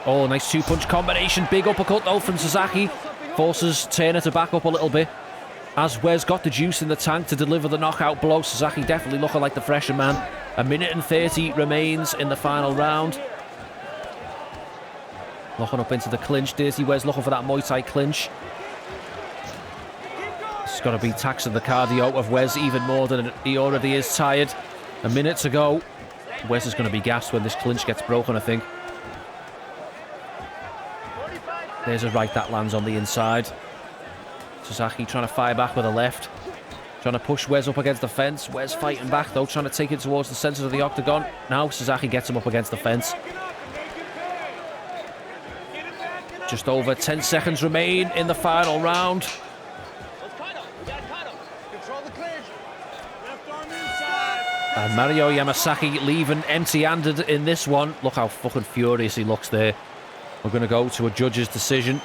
Oh, nice 2-punch combination, big uppercut though from Suzaki, forces Turner to back up a little bit. As Wes got the juice in the tank to deliver the knockout blow, Suzaki definitely looking like the fresher man. 1 minute and 30 remains in the final round. Locking up into the clinch. Dirty Wes looking for that Muay Thai clinch. It's got to be taxing the cardio of Wes even more than he already is tired. 1 minute to go. Wes is going to be gassed when this clinch gets broken, I think. There's a right that lands on the inside. Suzaki trying to fire back with a left. Trying to push Wes up against the fence. Wes fighting back though, trying to take it towards the centre of the octagon. Now Suzaki gets him up against the fence. Just over 10 seconds remain in the final round. And Mario Yamasaki leaving empty-handed in this one. Look how fucking furious he looks there. We're going to go to a judge's decision.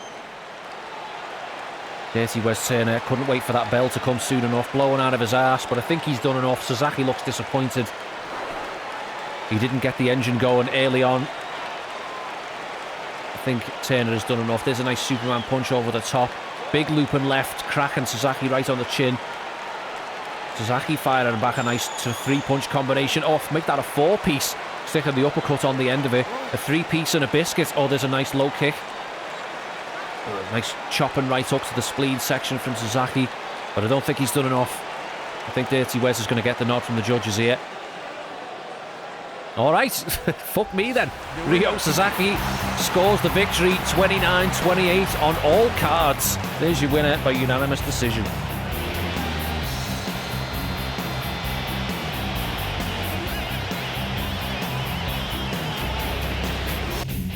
Dirty West Turner couldn't wait for that bell to come soon enough, blowing out of his ass, but I think he's done enough. Suzaki looks disappointed. He didn't get the engine going early on. I think Turner has done enough. There's a nice Superman punch over the top. Big looping left, cracking Suzaki right on the chin. Suzaki firing back a nice 3-punch combination off. Make that a 4-piece. Sticking the uppercut on the end of it. A 3-piece and a biscuit. Oh, there's a nice low kick. Oh, nice chopping right up to the spleen section from Suzaki. But I don't think he's done enough. I think Dirty Wes is going to get the nod from the judges here. All right. Fuck me then. Ryo Suzaki scores the victory. 29-28 on all cards. There's your winner by unanimous decision.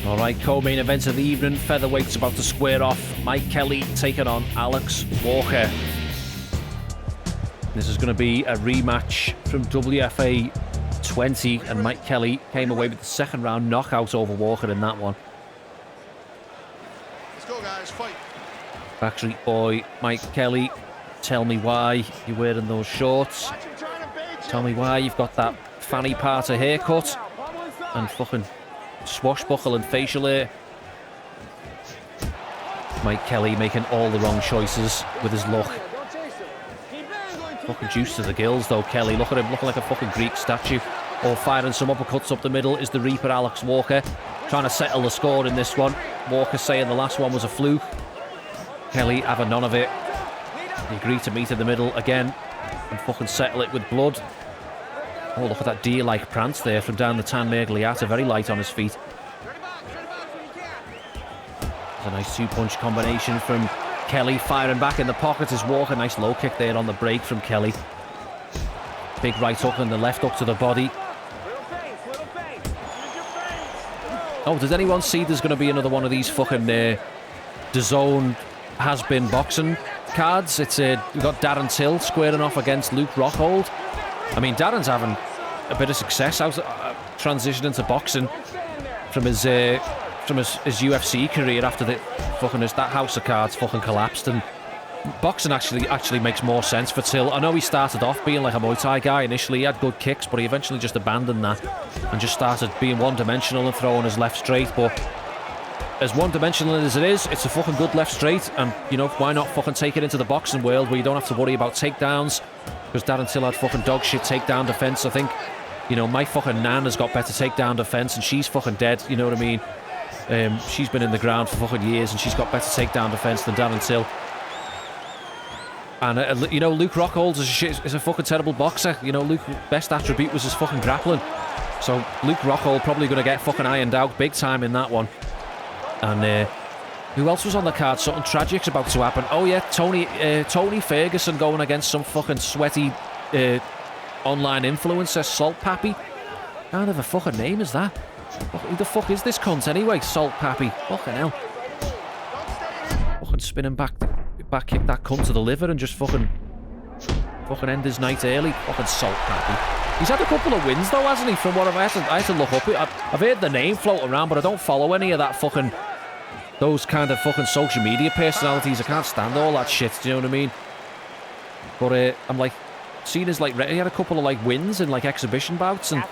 All right, co-main event of the evening. Featherweight's about to square off. Mike Kelly taking on Alex Walker. This is going to be a rematch from WFA 20, and Mike Kelly came away with the second round knockout over Walker in that one. Let's go, guys. Fight. Backstreet Boy, Mike Kelly, tell me why you're wearing those shorts. Tell me why you've got that fanny part of haircut and fucking swashbuckling facial hair. Mike Kelly making all the wrong choices with his look. Fucking juice to the gills though, Kelly. Look at him looking like a fucking Greek statue. All firing some uppercuts up the middle is the Reaper Alex Walker. Trying to settle the score in this one. Walker saying the last one was a fluke. Kelly having none of it. He agreed to meet in the middle again and fucking settle it with blood. Oh, look at that deer-like prance there from down the Tan Mergliata. Very light on his feet. There's a nice 2-punch combination from Kelly. Firing back in the pocket is Walker. Nice low kick there on the break from Kelly. Big right hook and the left hook to the body. Oh, does anyone see there's going to be another one of these fucking DAZN has-been boxing cards? It's we've got Darren Till squaring off against Luke Rockhold. I mean, Darren's having a bit of success out transitioning to boxing from his UFC career after the fucking that house of cards fucking collapsed, and boxing actually makes more sense for Till. I know he started off being like a Muay Thai guy initially. He had good kicks, but he eventually just abandoned that and just started being one-dimensional and throwing his left straight. But as one-dimensional as it is, it's a fucking good left straight, and you know, why not fucking take it into the boxing world where you don't have to worry about takedowns? Because Darren Till had fucking dog shit takedown defense. I think, you know, my fucking nan has got better takedown defense and she's fucking dead, you know what I mean? She's been in the ground for fucking years and she's got better takedown defense than Darren Till. And, you know, Luke Rockhold is a fucking terrible boxer. You know, Luke's best attribute was his fucking grappling. So Luke Rockhold probably going to get fucking ironed out big time in that one. And who else was on the card? Something tragic's about to happen. Oh yeah, Tony Ferguson going against some fucking sweaty online influencer, Salt Pappy. What kind of a fucking name is that? Who the fuck is this cunt anyway? Salt Pappy. Fucking hell. Fucking spinning back kick that cunt to the liver and just fucking end his night early. Fucking Salt Pappy. He's had a couple of wins though, hasn't he? From what I had to look up. I've heard the name float around, but I don't follow any of that fucking those kind of fucking social media personalities. I can't stand all that shit, do you know what I mean? But I'm like, seen as like, he had a couple of like wins in like exhibition bouts, and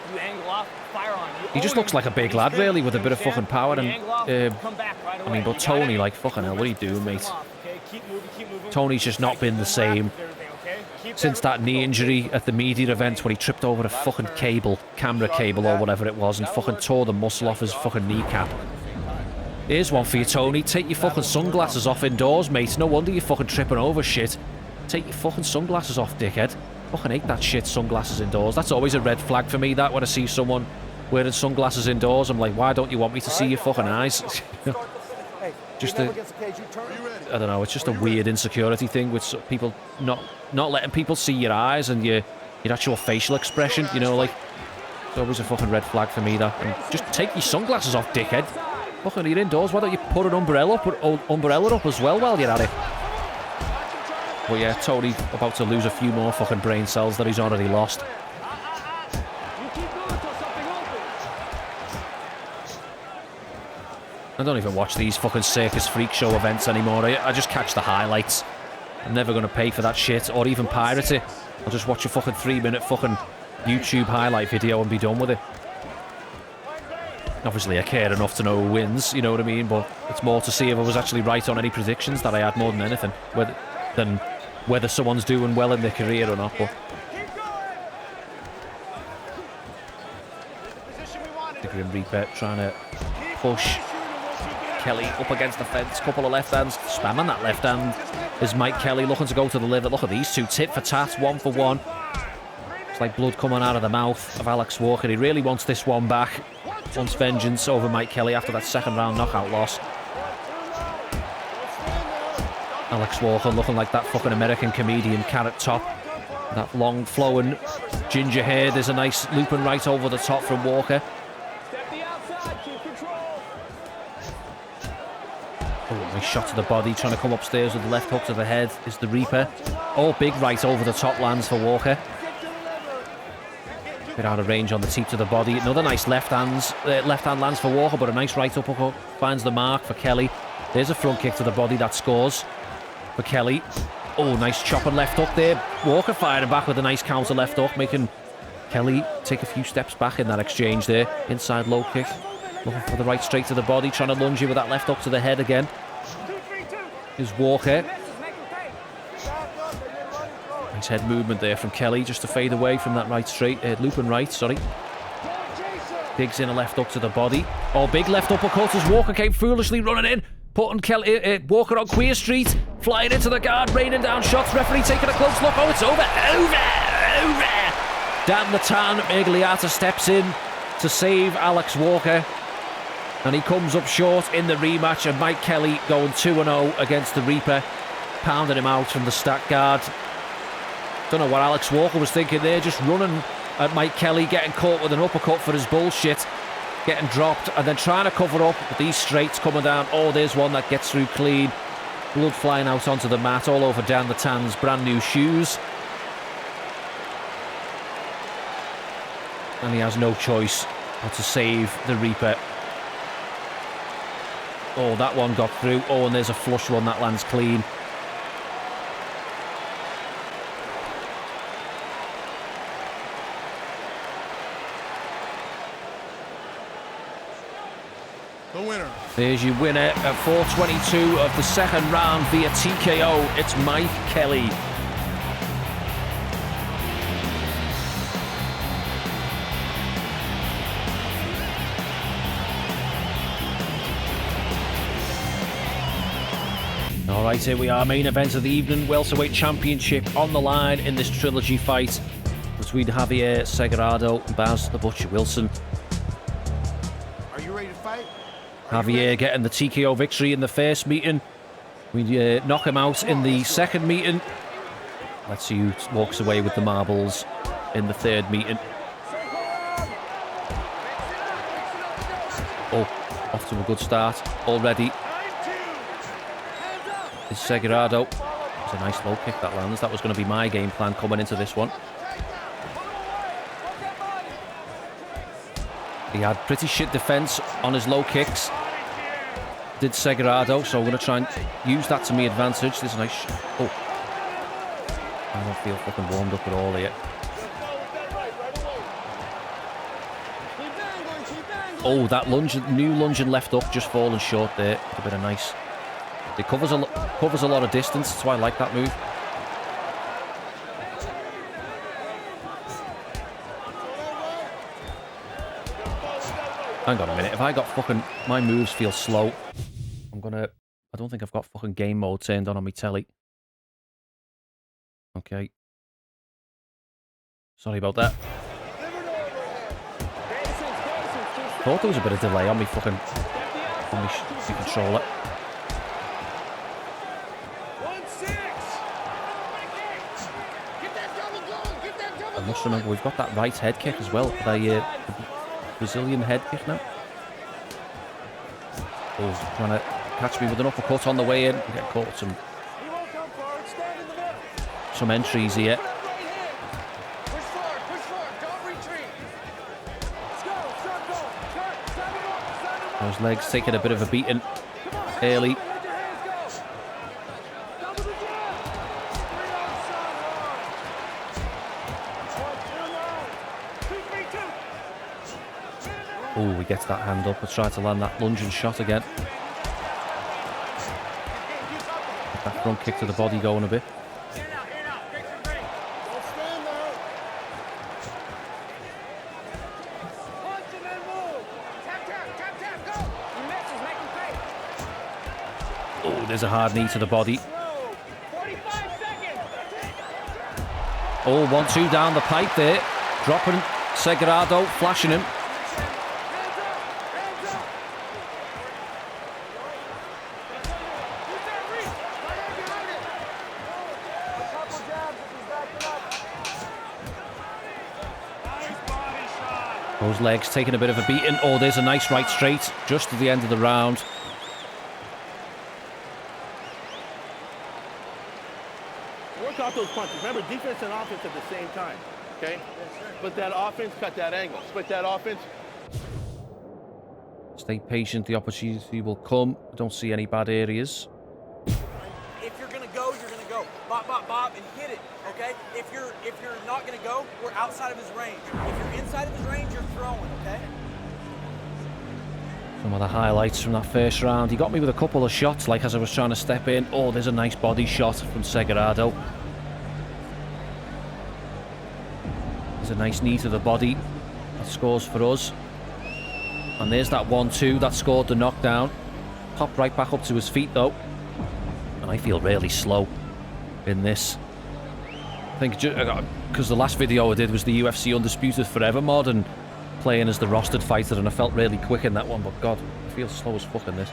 he just looks like a big lad really with a bit of fucking power. And I mean, but Tony, like, fucking hell, what are you doing, mate? Tony's just not been the same since that knee injury at the media event when he tripped over a fucking camera cable or whatever it was, and fucking tore the muscle off his fucking kneecap. Here's one for you, Tony. Take your fucking sunglasses off indoors, mate. No wonder you're fucking tripping over shit. Take your fucking sunglasses off, dickhead. Fucking hate that shit, sunglasses indoors. That's always a red flag for me, that, when I see someone wearing sunglasses indoors. I'm like, why don't you want me to see your fucking eyes? Just I don't know, it's just a weird insecurity thing with people not letting people see your eyes and your actual facial expression, you know, like, it's always a fucking red flag for me, that. And just take your sunglasses off, dickhead. Fucking, you're indoors. Why don't you put an umbrella up as well while you're at it? But yeah, Tony about to lose a few more fucking brain cells that he's already lost. I don't even watch these fucking circus freak show events anymore. I just catch the highlights. I'm never going to pay for that shit or even pirate it. I'll just watch a fucking 3-minute fucking YouTube highlight video and be done with it. Obviously, I care enough to know who wins, you know what I mean? But it's more to see if I was actually right on any predictions that I had more than anything. Than whether someone's doing well in their career or not. But the Grim Reaper trying to push Kelly up against the fence. Couple of left hands. Spamming that left hand is Mike Kelly looking to go to the liver. Look at these two. Tit for tat. 1 for 1. It's like blood coming out of the mouth of Alex Walker. He really wants this one back. Wants vengeance over Mike Kelly after that second round knockout loss. Alex Walker looking like that fucking American comedian, Carrot Top. That long flowing ginger hair. There's a nice looping right over the top from Walker. Oh, nice shot to the body, trying to come upstairs with the left hook to the head is the Reaper. Oh, big right over the top lands for Walker. Bit out of range on the teep to the body. Another nice left hand lands for Walker, but a nice right uppercut finds the mark for Kelly. There's a front kick to the body that scores for Kelly. Oh, nice chopping left hook there. Walker firing back with a nice counter left hook, making Kelly take a few steps back in that exchange there. Inside low kick. Looking for the right straight to the body, trying to lunge in with that left hook to the head again. Here's Walker. Nice head movement there from Kelly, just to fade away from that right straight, looping right, sorry. Digs in a left hook to the body. Oh, big left uppercut as Walker came foolishly running in, putting Walker on Queer Street, flying into the guard, raining down shots. Referee taking a close look. Oh, it's over. Dan the Tan Migliata steps in to save Alex Walker, and he comes up short in the rematch. And Mike Kelly going 2-0 against the Reaper, pounding him out from the stack guard. Don't know what Alex Walker was thinking there, just running at Mike Kelly, getting caught with an uppercut for his bullshit, getting dropped, and then trying to cover up with these straights coming down. Oh, there's one that gets through clean. Blood flying out onto the mat, all over Dan the Tan's brand new shoes. And he has no choice but to save the Reaper. Oh, that one got through. Oh, and there's a flush one that lands clean. The winner. There's your winner at 4:22 of the second round via TKO. It's Mike Kelly. Alright, here we are, main event of the evening. Welterweight Championship on the line in this trilogy fight between Javier Segardo and Baz the Butcher Wilson. Are you ready to fight? Javier getting the TKO victory in the first meeting. We knock him out in the second meeting. Let's see who walks away with the marbles in the third meeting. Oh, off to a good start already. It's Segardo. It's a nice low kick that lands. That was going to be my game plan coming into this one. He had pretty shit defense on his low kicks, did Segardo, so I'm going to try and use that to my advantage. This is a nice... Oh. I don't feel fucking warmed up at all here. Oh, that new lunging left hook just falling short there. A bit of nice... It covers a lot of distance, that's why I like that move. Hang on a minute, if I got fucking... My moves feel slow. I don't think I've got fucking game mode turned on my telly. Okay. Sorry about that. Thought there was a bit of delay on me fucking... on my controller. I must remember we've got that right head kick as well. The Brazilian head kick now. Oh, trying to catch me with an uppercut on the way in. Get caught with some entries here. Push forward, don't retreat. Let's go, Those legs taking a bit of a beating early. Oh, he gets that hand up. Let's try to land that lunging shot again. Get that front kick to the body going a bit. Oh, there's a hard knee to the body. Oh, 1-2 down the pipe there. Dropping Segardo, flashing him. Those legs taking a bit of a beating. Oh, there's a nice right straight just at the end of the round. Work off those punches. Remember, defense and offense at the same time, okay? Split that offense, cut that angle. Split that offense. Stay patient. The opportunity will come. I don't see any bad areas. If you're gonna go, you're gonna go. Bop, bop, bop, and hit it. Okay? If you're not gonna go, we're outside of his range. If you're inside of his range, you're throwing. Okay? Some of the highlights from that first round. He got me with a couple of shots, like as I was trying to step in. Oh, there's a nice body shot from Segardo. There's a nice knee to the body. That scores for us. And there's that 1-2 that scored the knockdown. Popped right back up to his feet though. And I feel really slow in this. I think because the last video I did was the UFC Undisputed Forever mod and playing as the rostered fighter, and I felt really quick in that one, but God, I feel slow as fuck in this.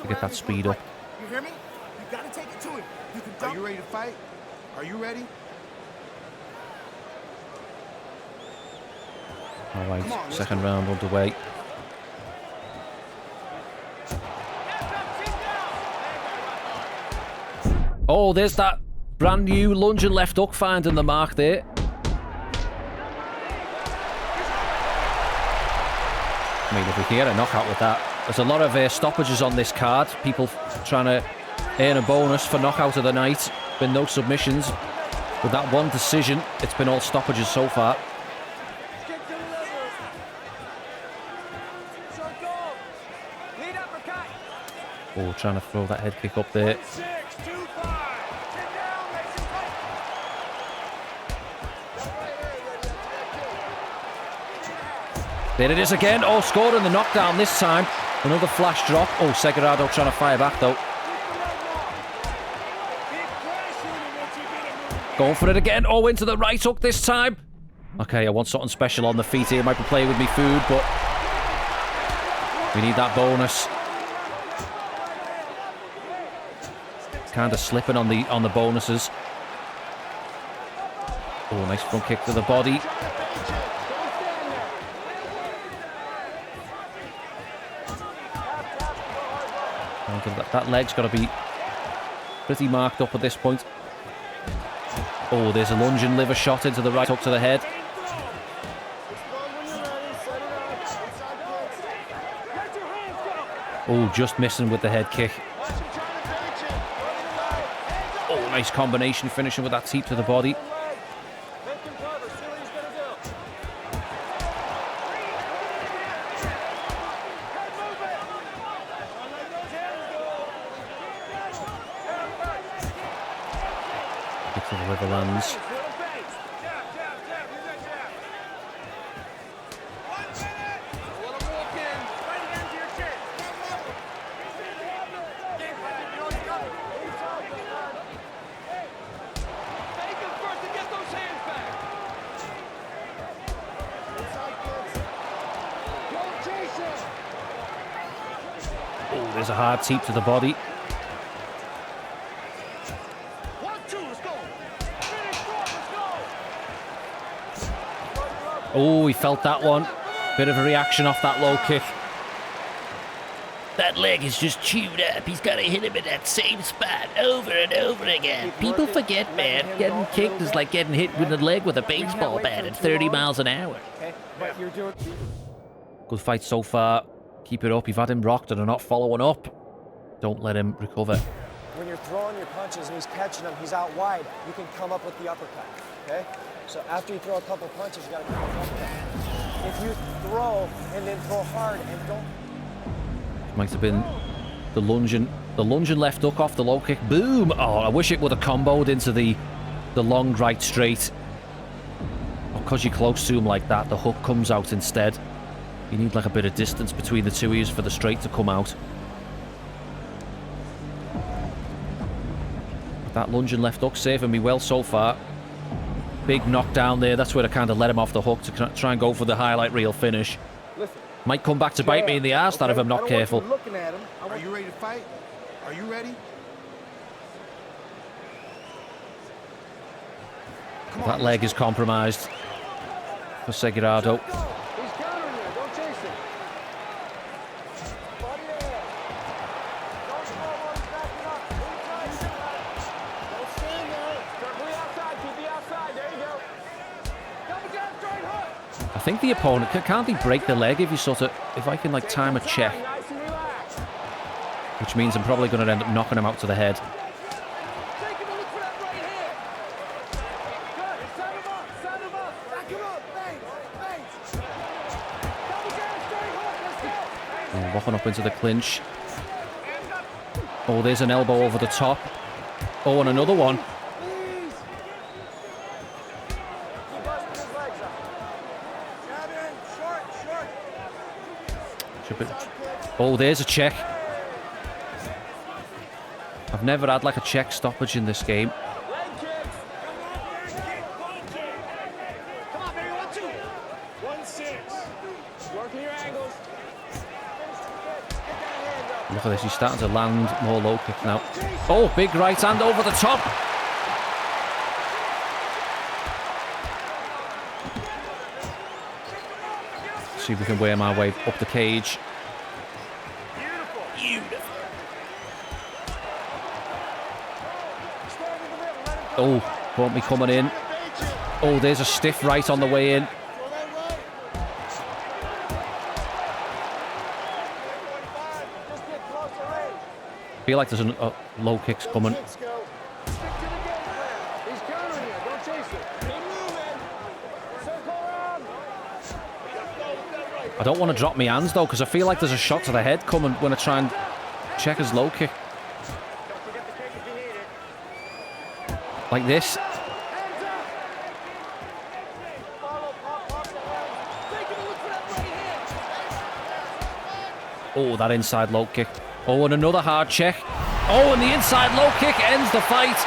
To get that speed up. You hear me? You gotta take it to him. You can Are you ready to fight? Are you ready? Alright, second round underway. Oh, there's that brand new lunge and left hook finding the mark there. I mean, if we can get a knockout with that. There's a lot of stoppages on this card. People trying to earn a bonus for knockout of the night. Been no submissions. With that one decision, it's been all stoppages so far. Oh, trying to throw that head kick up there. There it is again. Oh, scored in the knockdown this time. Another flash drop. Oh, Segardo trying to fire back though. Going for it again. Oh, into the right hook this time. Okay, I want something special on the feet here. Might be playing with me food, but we need that bonus. Kind of slipping on the bonuses. Oh, nice front kick to the body. That leg's got to be pretty marked up at this point. Oh, there's a lunging liver shot into the right hook to the head. Oh, just missing with the head kick. Oh, nice combination finishing with that teep to the body. To the liver lands. Oh, there's a hard teep to the body. Oh, he felt that one. Bit of a reaction off that low kick. that leg is just chewed up. He's got to hit him in that same spot over and over again. People forget, man. Getting kicked is like getting hit with the leg with a baseball bat at 30 miles an hour. Okay, but you're doing... Good fight so far. Keep it up. You've had him rocked and are not following up. Don't let him recover. When you're throwing your punches and he's catching them, he's out wide, you can come up with the uppercut, okay? So after you throw a couple punches, you gotta come up with the uppercut. If you throw and then throw hard and don't... Might have been the lunging left hook off the low kick. Boom! Oh, I wish it would have comboed into the long right straight. Because you're close to him like that, the hook comes out instead. You need like a bit of distance between the two ears for the straight to come out. That lunging left hook saving me well so far. Big knockdown there. That's where I kind of let him off the hook to try and go for the highlight reel finish. Listen. Might come back to bite me in the arse, that if I'm not careful. Looking at him. Are you ready to fight? Are you ready? That leg is compromised for Segardo. He's countering you. Don't chase him. Body there. Don't throw while he's backing up. Don't stand there. Be outside, keep the outside. There you go. Double jab, straight hook. I think the opponent can't he break the leg if you if I can like time a check, Nice and relaxed. which means I'm probably going to end up knocking him out to the head. Take him and look for that right hand. Good. Set him up. Set him up. Back him up. Thanks. Double jab, straight hook. Let's go. Walking up into the clinch. Oh, there's an elbow over the top. Oh, and another one. Please. Keep busting his legs up. Jab in. Short. Oh, there's a check. I've never had like a check stoppage in this game. Leg kicks. Come on, baby. 1-2. 1-6. Working your angles. Look at this, he's starting to land more low kicks now. Oh, big right hand over the top. See if we can wear my way up the cage. Beautiful. Oh, won't be coming in. Oh, there's a stiff right on the way in. I feel like there's a low kicks coming. Stick to the game plan. He's countering you. Don't chase it. Keep moving. Circle around. I don't want to drop my hands though, because I feel like there's a shot to the head coming when I try and check his low kick. Don't forget the kick if you need it. Like this. Hands up. Follow, pop the hands. Take him and look for that right hand. Oh, that inside low kick. Oh, and another hard check. Oh, and the inside low kick ends the fight.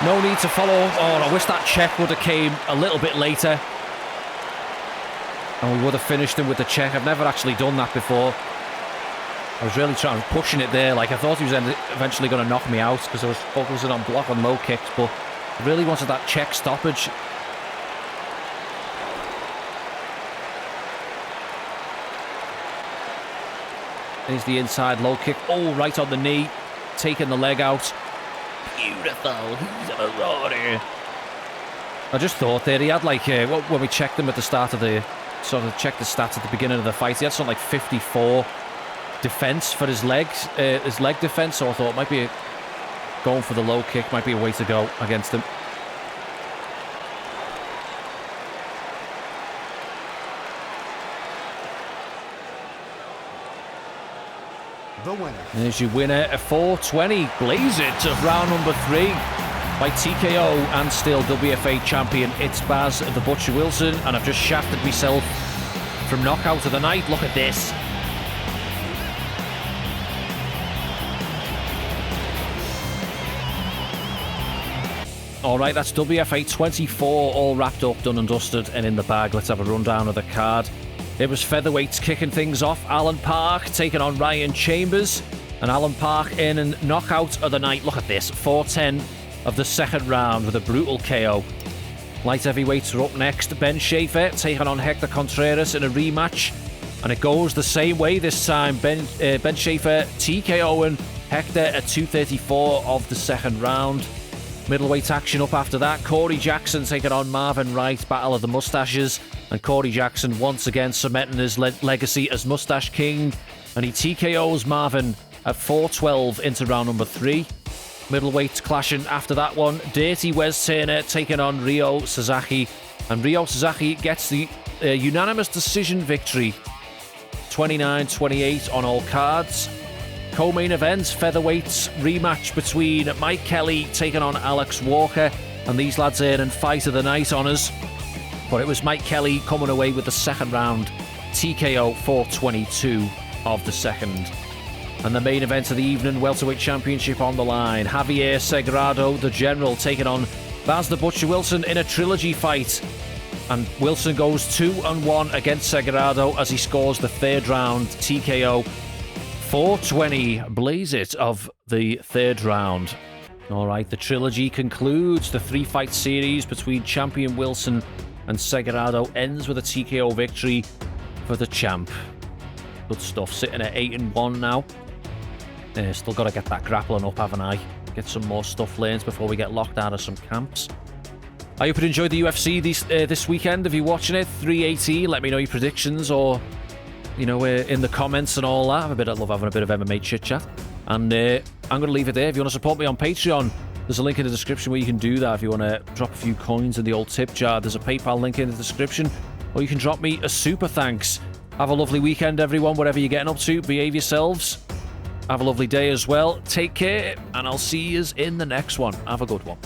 No need to follow. Oh, I wish that check would have came a little bit later. And we would have finished him with the check. I've never actually done that before. I was really pushing it there. Like, I thought he was eventually going to knock me out because I was focusing on block and low kicks, but I really wanted that check stoppage. There's the inside low kick. Oh, right on the knee. Taking the leg out. Beautiful. He's a marauder. I just thought there he had like, when we checked him at the start of the, sort of checked the stats at the beginning of the fight, he had something like 54 defense for his legs, his leg defense. So I thought might be going for the low kick, might be a way to go against him. The winner. There's your winner, a 420 blaze it of round number 3 by TKO and still WFA champion. It's Baz the Butcher Wilson, and I've just shafted myself from knockout of the night. Look at this. All right, that's WFA 24 all wrapped up, done and dusted, and in the bag. Let's have a rundown of the card. It was featherweights kicking things off. Alan Park taking on Ryan Chambers. And Alan Park in and knockout of the night. Look at this. 4:10 of the second round with a brutal KO. Light heavyweights are up next. Ben Schaefer taking on Hector Contreras in a rematch. And it goes the same way this time. Ben Schaefer TKOing Hector at 2:34 of the second round. Middleweight action up after that. Corey Jackson taking on Marvin Wright. Battle of the Mustaches. And Corey Jackson once again cementing his legacy as Mustache King. And he TKOs Marvin at 4:12 into round number 3. Middleweights clashing after that one. Dirty Wes Turner taking on Ryo Suzaki. And Ryo Suzaki gets the unanimous decision victory. 29-28 on all cards. Co-main event, featherweights rematch between Mike Kelly taking on Alex Walker. And these lads earning fight of the night honours. But it was Mike Kelly coming away with the second round. TKO 4:22 of the second. And the main event of the evening, welterweight championship on the line. Javier Segardo, the general, taking on Baz the Butcher Wilson in a trilogy fight. And Wilson goes 2-1 against Segardo as he scores the third round TKO. 4:20 blaze it of the third round. All right, the trilogy concludes. The 3-fight series between champion Wilson and Segardo ends with a TKO victory for the champ. Good stuff. Sitting at 8-1 now. Still got to get that grappling up, haven't I? Get some more stuff learned before we get locked out of some camps. I hope you enjoyed the UFC this weekend. If you're watching it, 380, let me know your predictions or, you know, in the comments and all that. I love having a bit of MMA chit-chat. And I'm going to leave it there. If you want to support me on Patreon, there's a link in the description where you can do that. If you want to drop a few coins in the old tip jar, there's a PayPal link in the description. Or you can drop me a super thanks. Have a lovely weekend, everyone, whatever you're getting up to. Behave yourselves. Have a lovely day as well. Take care, and I'll see you in the next one. Have a good one.